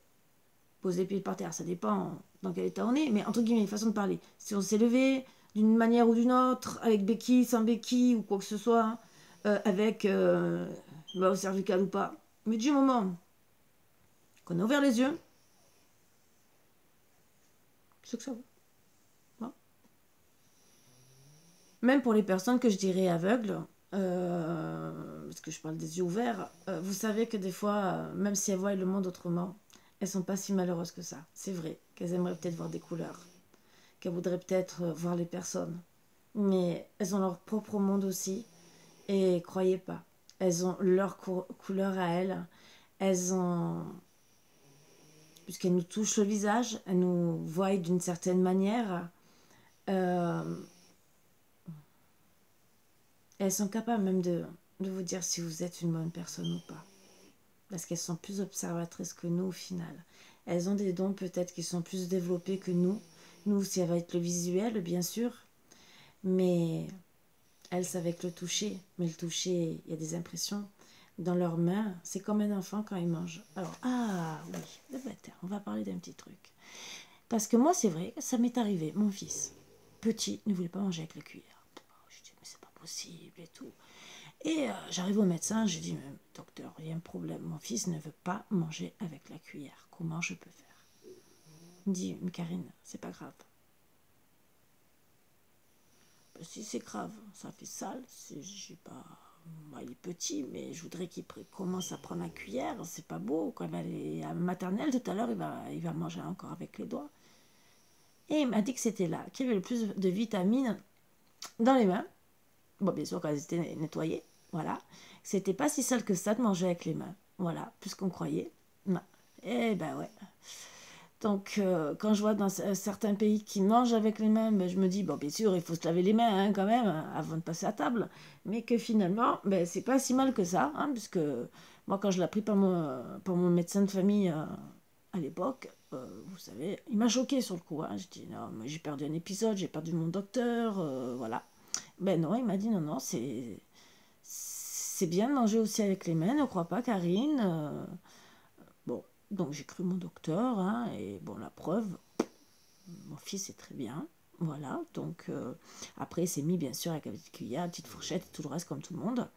A: poser les pieds par terre, ça dépend dans quel état on est, mais entre guillemets, façon de parler. Si on s'est levé d'une manière ou d'une autre, avec béquille, sans béquille, ou quoi que ce soit, avec au cervical ou pas, mais du moment qu'on a ouvert les yeux, c'est que ça va. Voilà. Même pour les personnes que je dirais aveugles, parce que je parle des yeux ouverts, vous savez que des fois, même si elles voient le monde autrement, elles sont pas si malheureuses que ça. C'est vrai qu'elles aimeraient peut-être voir des couleurs, qu'elles voudraient peut-être voir les personnes mais elles ont leur propre monde aussi. Et croyez pas, elles ont leur couleur à elles. Elles ont... Puisqu'elles nous touchent le visage, elles nous voient d'une certaine manière. Euh, elles sont capables même de vous dire si vous êtes une bonne personne ou pas. Parce qu'elles sont plus observatrices que nous au final. Elles ont des dons peut-être qui sont plus développés que nous. Nous, ça va être le visuel, bien sûr. Mais elles, c'est avec le toucher. Mais le toucher, il y a des impressions dans leurs mains. C'est comme un enfant quand il mange. Alors, ah oui, on va parler d'un petit truc. Parce que moi, c'est vrai, ça m'est arrivé. Mon fils, petit, ne voulait pas manger avec la cuillère. Je dis, mais c'est pas possible et tout. Et j'arrive au médecin, je dis, docteur, il y a un problème. Mon fils ne veut pas manger avec la cuillère. Comment je peux faire? Il me dit, mais Karine, c'est pas grave. Si c'est grave, ça fait sale. J'ai pas... Moi, il est petit, mais je voudrais qu'il commence à prendre la cuillère. C'est pas beau. Quand il va aller à la maternelle, tout à l'heure, il va manger encore avec les doigts. Et il m'a dit que c'était là, qu'il y avait le plus de vitamines dans les mains. Bon, bien sûr, quand elles étaient nettoyées. Voilà. C'était pas si sale que ça de manger avec les mains. Voilà, plus qu'on croyait. Non. Eh ben ouais. Donc, quand je vois dans certains pays qui mangent avec les mains, ben, je me dis, bon, bien sûr, il faut se laver les mains quand même, avant de passer à table. Mais que finalement, ben, c'est pas si mal que ça, puisque moi, quand je l'ai appris par mon médecin de famille à l'époque, vous savez, il m'a choqué sur le coup. Je dis, non, mais j'ai perdu un épisode, j'ai perdu mon docteur, voilà. Ben non, il m'a dit, non, non, c'est bien de manger aussi avec les mains, ne crois pas, Karine. Bon, donc j'ai cru mon docteur, et bon, la preuve, mon fils est très bien. Voilà, donc après il s'est mis bien sûr avec la petite cuillère, la petite fourchette, tout le reste comme tout le monde.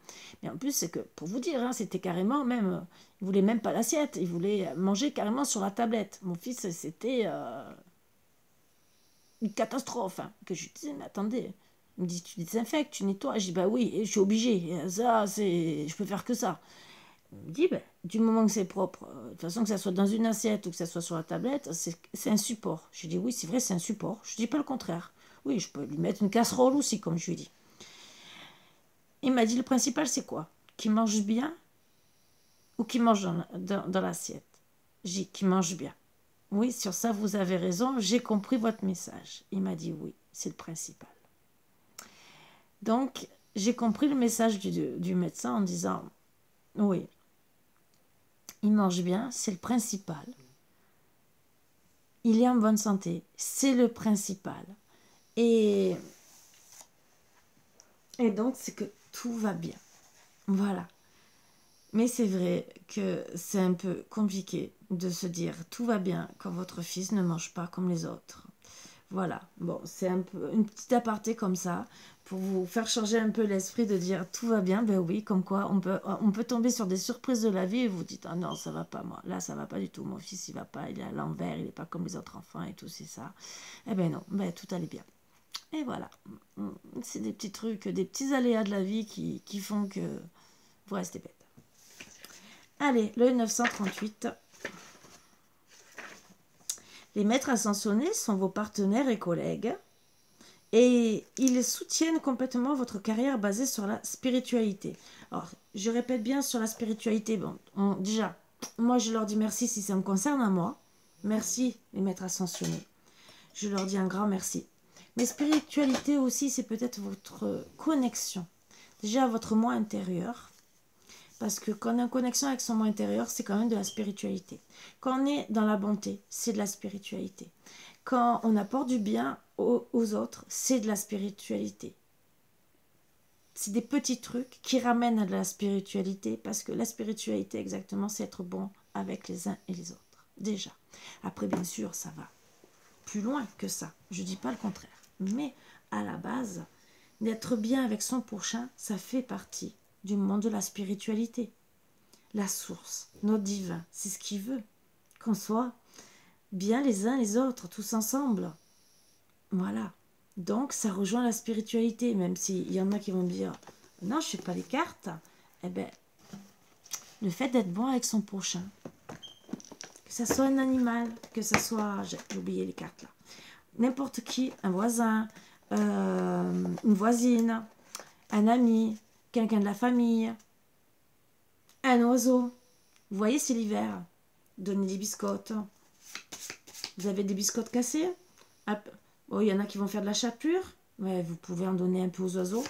A: Mais en plus, c'est que, pour vous dire, c'était carrément même, il voulait même pas l'assiette, il voulait manger carrément sur la tablette. Mon fils, c'était une catastrophe, que je lui disais, mais attendez, il me dit, tu désinfectes, tu nettoies. Je dis, bah oui, je suis obligé, ça, je peux faire que ça. Il me dit, ben, du moment que c'est propre, de toute façon que ça soit dans une assiette ou que ça soit sur la tablette, c'est un support. Je dis, oui, c'est vrai, c'est un support. Je dis pas le contraire. Oui, je peux lui mettre une casserole aussi, comme je lui dis. Il m'a dit, le principal, c'est quoi? Qu'il mange bien ou qu'il mange dans l'assiette? J'ai dit, qu'il mange bien. Oui, sur ça, vous avez raison, j'ai compris votre message. Il m'a dit, oui, c'est le principal. Donc, j'ai compris le message du médecin en disant, oui, il mange bien, c'est le principal. Il est en bonne santé, c'est le principal. Et donc, c'est que tout va bien. Voilà. Mais c'est vrai que c'est un peu compliqué de se dire tout va bien quand votre fils ne mange pas comme les autres. Voilà. Bon, c'est un peu une petite aparté comme ça pour vous faire changer un peu l'esprit de dire tout va bien. Ben oui, comme quoi on peut tomber sur des surprises de la vie et vous dites ah non, ça va pas moi. Là, ça va pas du tout. Mon fils, il va pas, il est à l'envers, il est pas comme les autres enfants et tout, c'est ça. Eh ben non, ben tout allait bien. Et voilà. C'est des petits trucs, des petits aléas de la vie qui font que vous restez bête. Allez, le 938. Les maîtres ascensionnés sont vos partenaires et collègues et ils soutiennent complètement votre carrière basée sur la spiritualité. Alors, je répète bien sur la spiritualité. Bon, déjà, moi je leur dis merci si ça me concerne à moi. Merci les maîtres ascensionnés. Je leur dis un grand merci. Mais spiritualité aussi, c'est peut-être votre connexion. Déjà, votre moi intérieur. Parce que quand on est en connexion avec son moi intérieur, c'est quand même de la spiritualité. Quand on est dans la bonté, c'est de la spiritualité. Quand on apporte du bien aux autres, c'est de la spiritualité. C'est des petits trucs qui ramènent à de la spiritualité, parce que la spiritualité, exactement, c'est être bon avec les uns et les autres. Déjà. Après, bien sûr, ça va plus loin que ça. Je ne dis pas le contraire. Mais à la base, d'être bien avec son prochain, ça fait partie du monde de la spiritualité. La source, notre divin, c'est ce qu'il veut. Qu'on soit bien les uns les autres, tous ensemble. Voilà. Donc, ça rejoint la spiritualité, même s'il y en a qui vont me dire « Non, je ne fais pas les cartes. » Eh bien, le fait d'être bon avec son prochain, que ça soit un animal, que ça soit... J'ai oublié les cartes là. N'importe qui, un voisin, une voisine, un ami, quelqu'un de la famille, un oiseau. Vous voyez, c'est l'hiver. Donnez des biscottes. Vous avez des biscottes cassées? Bon, il y en a qui vont faire de la chapelure. Ouais, vous pouvez en donner un peu aux oiseaux.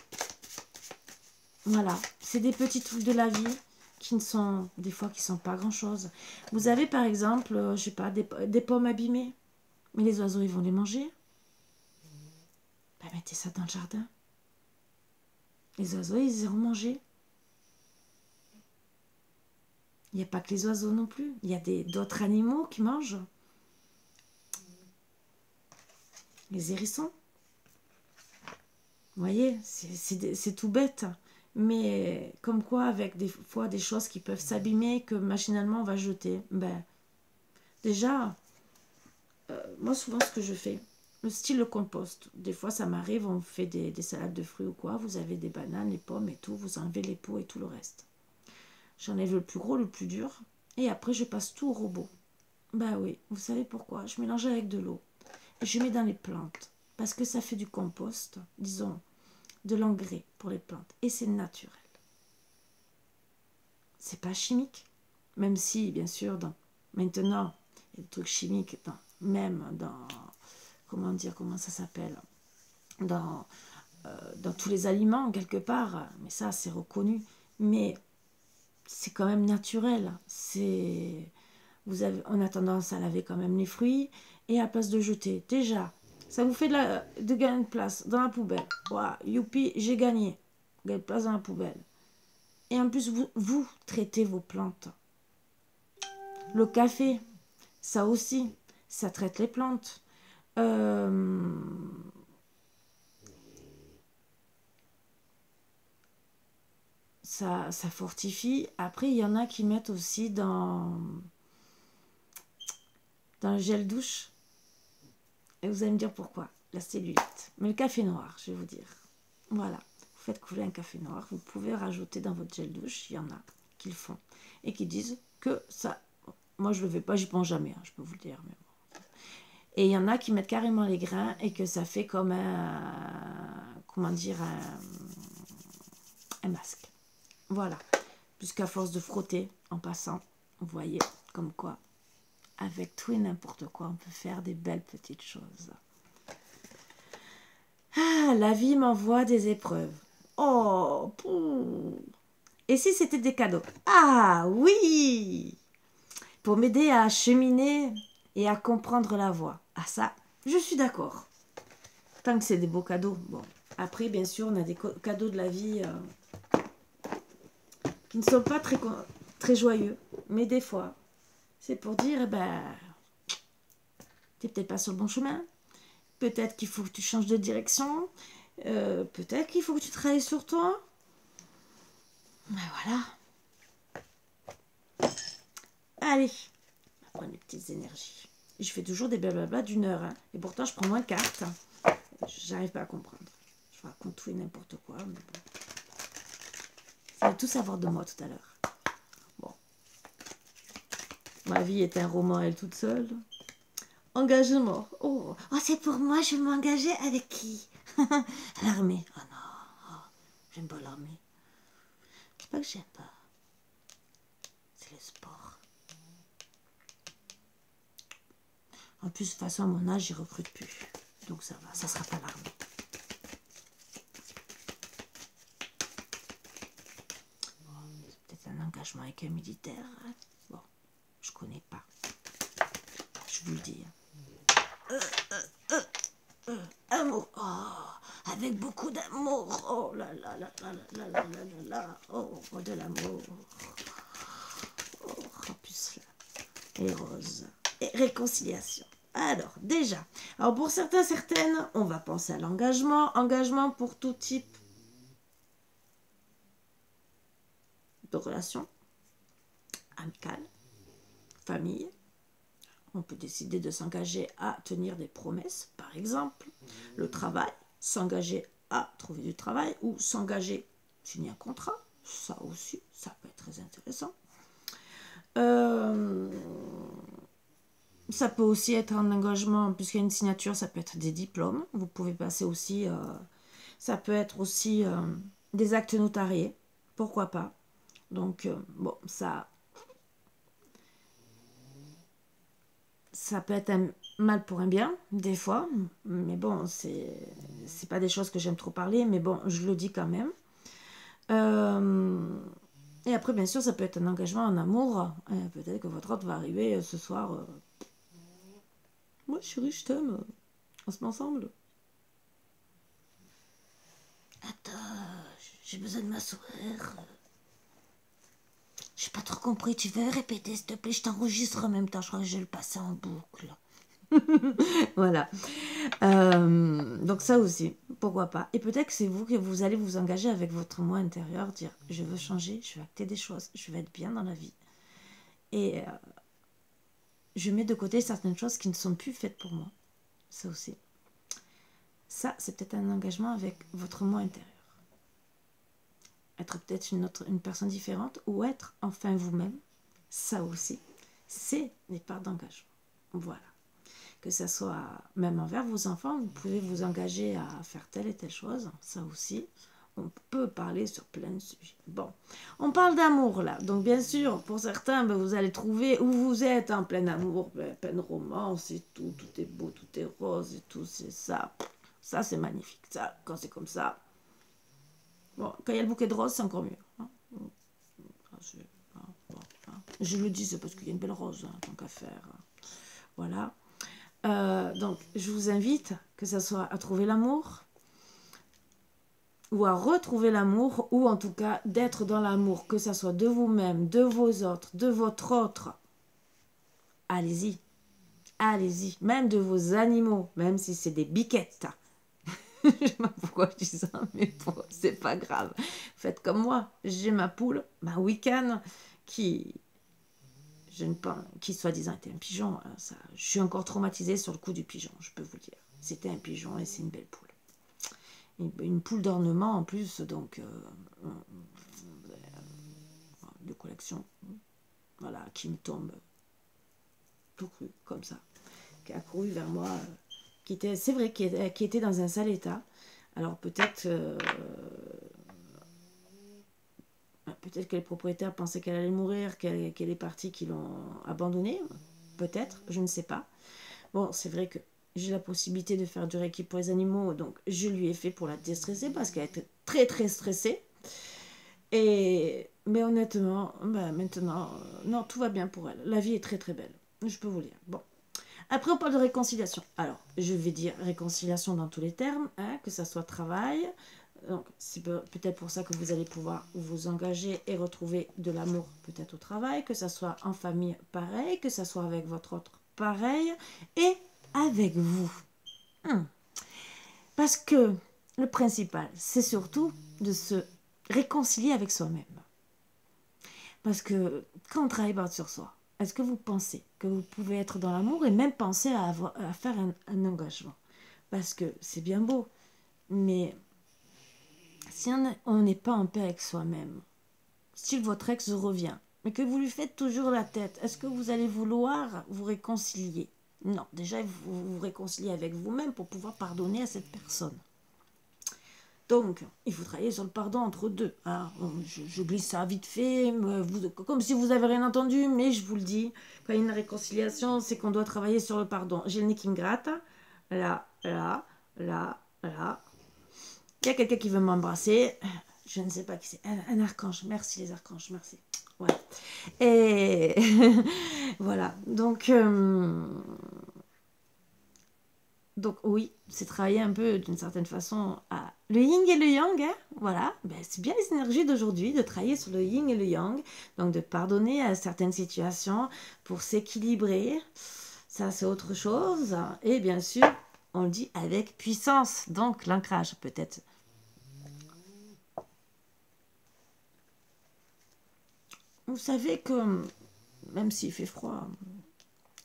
A: Voilà, c'est des petits trucs de la vie qui ne sont, des fois, qui sont pas grand-chose. Vous avez, par exemple, je sais pas, des pommes abîmées. Mais les oiseaux, ils vont les manger. Ben, mettez ça dans le jardin. Les oiseaux, ils iront manger. Il n'y a pas que les oiseaux non plus. Il y a d'autres animaux qui mangent. Les hérissons. Vous voyez, c'est tout bête. Mais comme quoi, avec des fois des choses qui peuvent s'abîmer, que machinalement on va jeter. Ben, déjà, moi souvent ce que je fais, le style le compost. Des fois ça m'arrive, on fait des salades de fruits ou quoi. Vous avez des bananes, les pommes et tout. Vous enlevez les peaux et tout le reste. J'enlève le plus gros, le plus dur. Et après je passe tout au robot. Ben oui, vous savez pourquoi? Je mélange avec de l'eau. Et je mets dans les plantes. Parce que ça fait du compost, disons, de l'engrais pour les plantes. Et c'est naturel. C'est pas chimique. Même si, bien sûr, maintenant, il y a des trucs chimiques, même dans, comment dire, comment ça s'appelle, dans tous les aliments, quelque part. Mais ça, c'est reconnu. Mais c'est quand même naturel. On a tendance à laver quand même les fruits. Et à place de jeter, déjà, ça vous fait de gagner de place dans la poubelle. Ouah, youpi, j'ai gagné. Gagner de place dans la poubelle. Et en plus, vous traitez vos plantes. Le café, ça aussi, ça traite les plantes. Ça fortifie. Après, il y en a qui mettent aussi dans le gel douche. Et vous allez me dire pourquoi. La cellulite. Mais le café noir, je vais vous dire. Voilà. Vous faites couler un café noir. Vous pouvez rajouter dans votre gel douche. Il y en a qui le font. Et qui disent que ça... Moi, je ne le fais pas. J'y pense jamais. Je peux vous le dire. Mais bon. Et il y en a qui mettent carrément les grains. Et que ça fait comme comment dire, un masque. Voilà. Puisqu'à force de frotter en passant, vous voyez comme quoi, avec tout et n'importe quoi, on peut faire des belles petites choses. Ah, la vie m'envoie des épreuves. Oh, et si c'était des cadeaux? Ah, oui! Pour m'aider à cheminer et à comprendre la voie. Ah, ça, je suis d'accord. Tant que c'est des beaux cadeaux. Bon, après, bien sûr, on a des cadeaux de la vie qui ne sont pas très joyeux. Mais des fois, c'est pour dire, eh ben, t'es peut-être pas sur le bon chemin. Peut-être qu'il faut que tu changes de direction. Peut-être qu'il faut que tu travailles sur toi. Ben voilà. Allez, on va prendre les petites énergies. Et je fais toujours des blablabla d'une heure. Hein. Et pourtant, je prends moins de cartes. J'arrive pas à comprendre. Je raconte tout et n'importe quoi. Mais bon. Vous allez tout savoir de moi tout à l'heure. Bon. Ma vie est un roman elle toute seule. Engagement. Oh, c'est pour moi, je vais m'engager avec qui? L'armée. Oh non, j'aime pas l'armée. C'est pas que j'aime pas. C'est le sport. En plus, de toute façon, à mon âge, j'y recrute plus. Donc ça va, ça sera pas l'armée. C'est peut-être un engagement avec un militaire. Hein. Bon, je connais pas. Je vous le dis. Amour. Oh, avec beaucoup d'amour. Oh là là là là là là là là là. Oh, de l'amour. Oh, en plus là. Et rose. Et réconciliation. Alors, déjà. Alors, pour certains, certaines, on va penser à l'engagement. Engagement pour tout type de relation. Amicale. Famille. On peut décider de s'engager à tenir des promesses, par exemple. Le travail, s'engager à trouver du travail ou s'engager, signer un contrat. Ça aussi, ça peut être très intéressant. Ça peut aussi être un engagement, puisqu'il y a une signature, ça peut être des diplômes. Vous pouvez passer aussi, ça peut être aussi des actes notariés, pourquoi pas. Donc, bon, ça peut être un mal pour un bien, des fois. Mais bon, c'est pas des choses que j'aime trop parler, mais bon, je le dis quand même. Et après, bien sûr, ça peut être un engagement en amour. Peut-être que votre autre va arriver ce soir. Moi, chérie, je t'aime. On se met ensemble. Attends, j'ai besoin de m'asseoir. J'ai pas trop compris. Tu veux répéter, s'il te plaît? Je t'enregistre en même temps. Je crois que je vais le passer en boucle. Voilà. Donc ça aussi, pourquoi pas. Et peut-être que c'est vous que vous allez vous engager avec votre moi intérieur, dire je veux changer, je veux acter des choses, je veux être bien dans la vie. Et je mets de côté certaines choses qui ne sont plus faites pour moi. Ça aussi. Ça, c'est peut-être un engagement avec votre moi intérieur. Être peut-être une personne différente ou être enfin vous-même. Ça aussi, c'est des parts d'engagement. Voilà. Que ça soit même envers vos enfants, vous pouvez vous engager à faire telle et telle chose, ça aussi. On peut parler sur plein de sujets. Bon, on parle d'amour là, donc bien sûr, pour certains, vous allez trouver où vous êtes en plein amour, pleine romance et tout, tout est beau, tout est rose et tout, c'est ça. Ça, c'est magnifique. Ça, quand c'est comme ça. Bon, quand il y a le bouquet de roses, c'est encore mieux. Hein. Je le dis, c'est parce qu'il y a une belle rose, hein, tant qu'à faire. Voilà. Donc, je vous invite, que ce soit à trouver l'amour, ou à retrouver l'amour, ou en tout cas d'être dans l'amour, que ce soit de vous-même, de vos autres, de votre autre. Allez-y, allez-y, même de vos animaux, même si c'est des biquettes. Je sais pas pourquoi je dis ça, mais bon, c'est pas grave. Faites comme moi, j'ai ma poule, ma week-end, qui qui soi-disant était un pigeon. Ça, je suis encore traumatisée sur le coup du pigeon, je peux vous le dire. C'était un pigeon et c'est une belle poule. Une poule d'ornement en plus, donc de collection, voilà, qui me tombe tout cru, comme ça, qui a couru vers moi, c'est vrai, qui était dans un sale état. Alors peut-être que les propriétaires pensaient qu'elle allait mourir, qu'elle est partie, qu'ils l'ont abandonnée, peut-être, je ne sais pas. Bon, c'est vrai que j'ai la possibilité de faire du reiki pour les animaux, donc je lui ai fait pour la déstresser parce qu'elle était très très stressée. Mais honnêtement, maintenant, non, tout va bien pour elle. La vie est très très belle, je peux vous le dire. Bon. Après, on parle de réconciliation. Alors, je vais dire réconciliation dans tous les termes, hein, que ça soit travail. Donc, c'est peut-être pour ça que vous allez pouvoir vous engager et retrouver de l'amour peut-être au travail, que ça soit en famille, pareil, que ça soit avec votre autre, pareil, et avec vous. Parce que le principal, c'est surtout de se réconcilier avec soi-même. Parce que quand on travaille sur soi, est-ce que vous pensez que vous pouvez être dans l'amour et même penser à faire un engagement? Parce que c'est bien beau, mais si on n'est pas en paix avec soi-même, si votre ex revient, mais que vous lui faites toujours la tête, est-ce que vous allez vouloir vous réconcilier? Non, déjà vous vous réconciliez avec vous-même pour pouvoir pardonner à cette personne. Donc, il faut travailler sur le pardon entre deux. Hein. Je glisse ça vite fait, comme si vous n'avez rien entendu, mais je vous le dis, quand il y a une réconciliation, c'est qu'on doit travailler sur le pardon. J'ai le nez qui me gratte. Là, là, là, là. Il y a quelqu'un qui veut m'embrasser. Je ne sais pas qui c'est. Un archange. Merci les archanges, merci. Ouais. Et voilà. Donc oui, c'est travailler un peu d'une certaine façon à le yin et le yang, hein, voilà, c'est bien les énergies d'aujourd'hui, de travailler sur le yin et le yang, donc de pardonner à certaines situations pour s'équilibrer, ça c'est autre chose, et bien sûr, on le dit avec puissance, donc l'ancrage peut-être. Vous savez que, même s'il fait froid,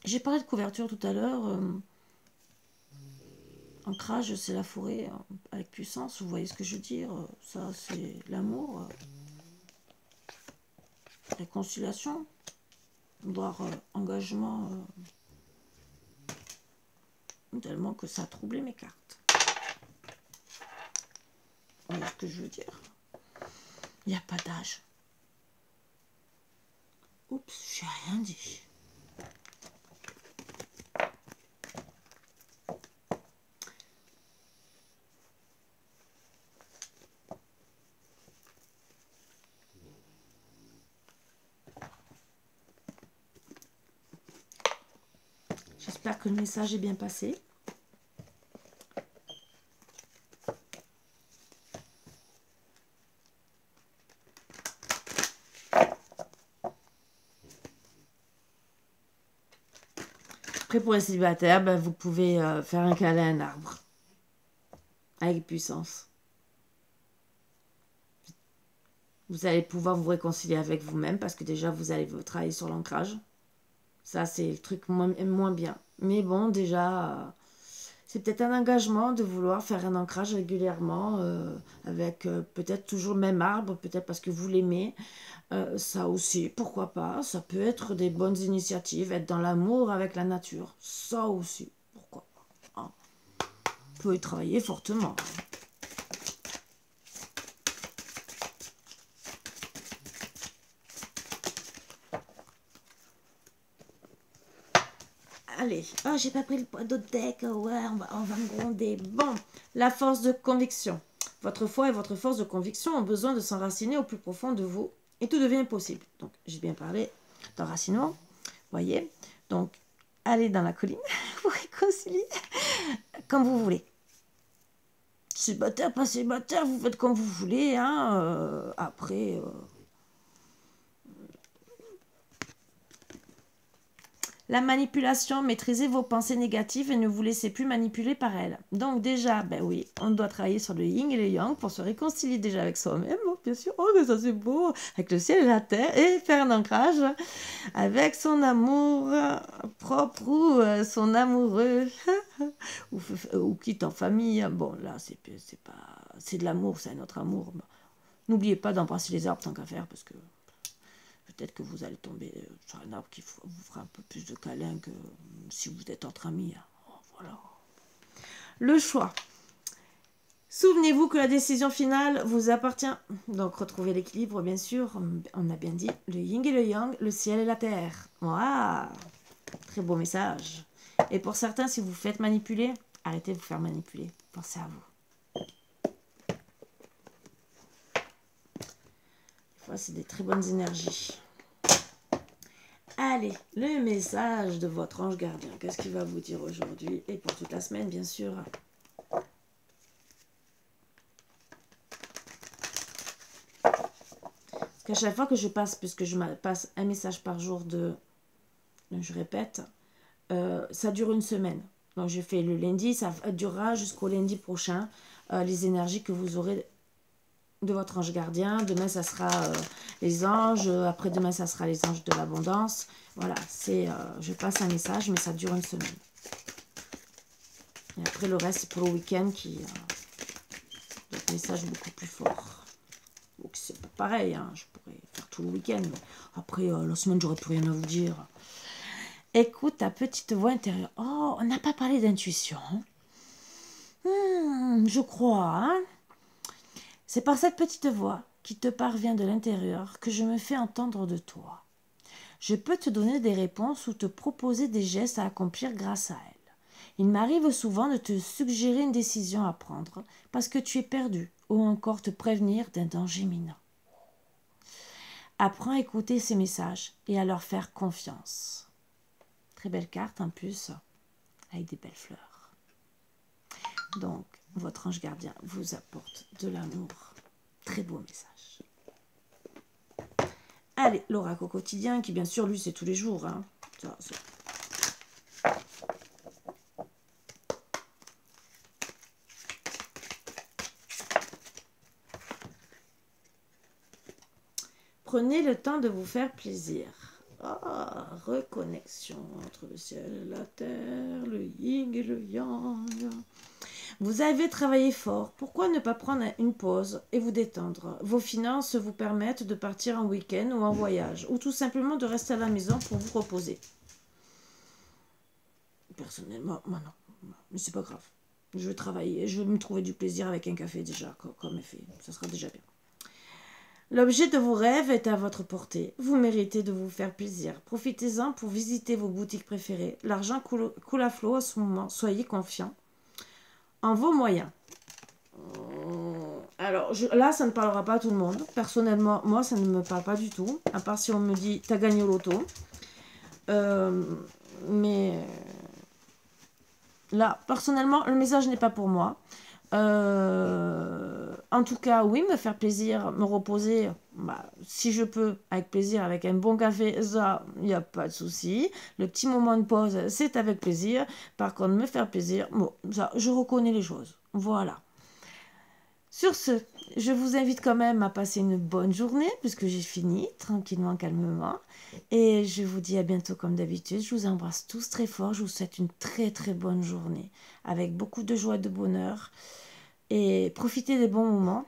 A: j'ai parlé de couverture tout à l'heure, ancrage, c'est la forêt avec puissance, vous voyez ce que je veux dire? Ça, c'est l'amour. Réconciliation, voire engagement tellement que ça a troublé mes cartes. Voilà ce que je veux dire. Il n'y a pas d'âge. Oups, j'ai rien dit. J'espère que le message est bien passé. Après, pour les célibataires, ben, vous pouvez faire un câlin à un arbre. Avec puissance. Vous allez pouvoir vous réconcilier avec vous-même parce que déjà, vous allez travailler sur l'ancrage. Ça, c'est le truc moins bien. Mais bon, déjà, c'est peut-être un engagement de vouloir faire un ancrage régulièrement avec peut-être toujours le même arbre, peut-être parce que vous l'aimez. Ça aussi, pourquoi pas. Ça peut être des bonnes initiatives, être dans l'amour avec la nature. Ça aussi, pourquoi pas. Hein. Vous pouvez y travailler fortement. Allez, oh, j'ai pas pris le poids d'autres deck. Oh, ouais, on va me gronder. Bon, la force de conviction. Votre foi et votre force de conviction ont besoin de s'enraciner au plus profond de vous et tout devient possible. Donc, j'ai bien parlé d'enracinement. Voyez. Donc, allez dans la colline, vous réconciliez comme vous voulez. Célibataire, pas célibataire, vous faites comme vous voulez. Hein, après... La manipulation, maîtrisez vos pensées négatives et ne vous laissez plus manipuler par elles. Donc déjà, ben oui, on doit travailler sur le yin et le yang pour se réconcilier déjà avec soi-même, bien sûr. Oh, mais ça c'est beau, avec le ciel et la terre, et faire un ancrage avec son amour propre ou son amoureux, ou quitte en famille. Bon, là, c'est de l'amour, c'est un autre amour. N'oubliez pas d'embrasser les arbres tant qu'à faire, parce que... peut-être que vous allez tomber sur un arbre qui vous fera un peu plus de câlin que si vous êtes entre amis. Oh, voilà. Le choix. Souvenez-vous que la décision finale vous appartient. Donc, retrouvez l'équilibre, bien sûr. On a bien dit le yin et le yang, le ciel et la terre. Waouh! Très beau message. Et pour certains, si vous vous faites manipuler, arrêtez de vous faire manipuler. Pensez à vous. Des fois, c'est des très bonnes énergies. Allez, le message de votre ange gardien. Qu'est-ce qu'il va vous dire aujourd'hui et pour toute la semaine, bien sûr. Parce qu'à chaque fois que je passe, puisque je passe un message par jour je répète, ça dure une semaine. Donc je fais le lundi, ça durera jusqu'au lundi prochain, les énergies que vous aurez de votre ange gardien. Demain, ça sera les anges. Après-demain, ça sera les anges de l'abondance. Voilà, je passe un message, mais ça dure une semaine. Et après, le reste, c'est pour le week-end qui des messages beaucoup plus forts. Donc, c'est pas pareil, hein, je pourrais faire tout le week-end. Mais après, la semaine, j'aurais plus rien à vous dire. Écoute ta petite voix intérieure. Oh, on n'a pas parlé d'intuition. Je crois, hein. C'est par cette petite voix qui te parvient de l'intérieur que je me fais entendre de toi. Je peux te donner des réponses ou te proposer des gestes à accomplir grâce à elles. Il m'arrive souvent de te suggérer une décision à prendre parce que tu es perdu ou encore te prévenir d'un danger imminent. Apprends à écouter ces messages et à leur faire confiance. Très belle carte en plus, avec des belles fleurs. Donc, votre ange gardien vous apporte de l'amour. Très beau message. Allez, l'oracle au quotidien, qui bien sûr, lui, c'est tous les jours. Hein. Prenez le temps de vous faire plaisir. Ah, reconnexion entre le ciel et la terre, le yin et le yang. Vous avez travaillé fort. Pourquoi ne pas prendre une pause et vous détendre? Vos finances vous permettent de partir en week-end ou en voyage, ou tout simplement de rester à la maison pour vous reposer. Personnellement, moi non. Mais c'est pas grave. Je vais travailler, je vais me trouver du plaisir avec un café déjà, comme effet. Ça sera déjà bien. L'objet de vos rêves est à votre portée. Vous méritez de vous faire plaisir. Profitez-en pour visiter vos boutiques préférées. L'argent coule à flot à ce moment. Soyez confiants en vos moyens. Alors, là, ça ne parlera pas à tout le monde. Personnellement, moi, ça ne me parle pas du tout. À part si on me dit, t'as gagné au loto. Mais là, personnellement, le message n'est pas pour moi. En tout cas, oui, me faire plaisir, me reposer, bah, si je peux, avec plaisir, avec un bon café, ça, il n'y a pas de souci. Le petit moment de pause, c'est avec plaisir. Par contre, me faire plaisir, bon, ça, je reconnais les choses. Voilà. Sur ce, je vous invite quand même à passer une bonne journée, puisque j'ai fini, tranquillement, calmement. Et je vous dis à bientôt comme d'habitude. Je vous embrasse tous très fort. Je vous souhaite une très très bonne journée, avec beaucoup de joie et de bonheur. Et profitez des bons moments,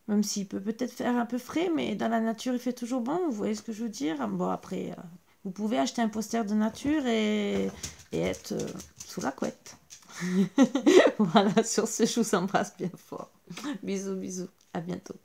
A: même s'il peut peut-être faire un peu frais, mais dans la nature, il fait toujours bon. Vous voyez ce que je veux dire? Bon, après, vous pouvez acheter un poster de nature et être sous la couette. Voilà, sur ce, je vous embrasse bien fort. Bisous, bisous. À bientôt.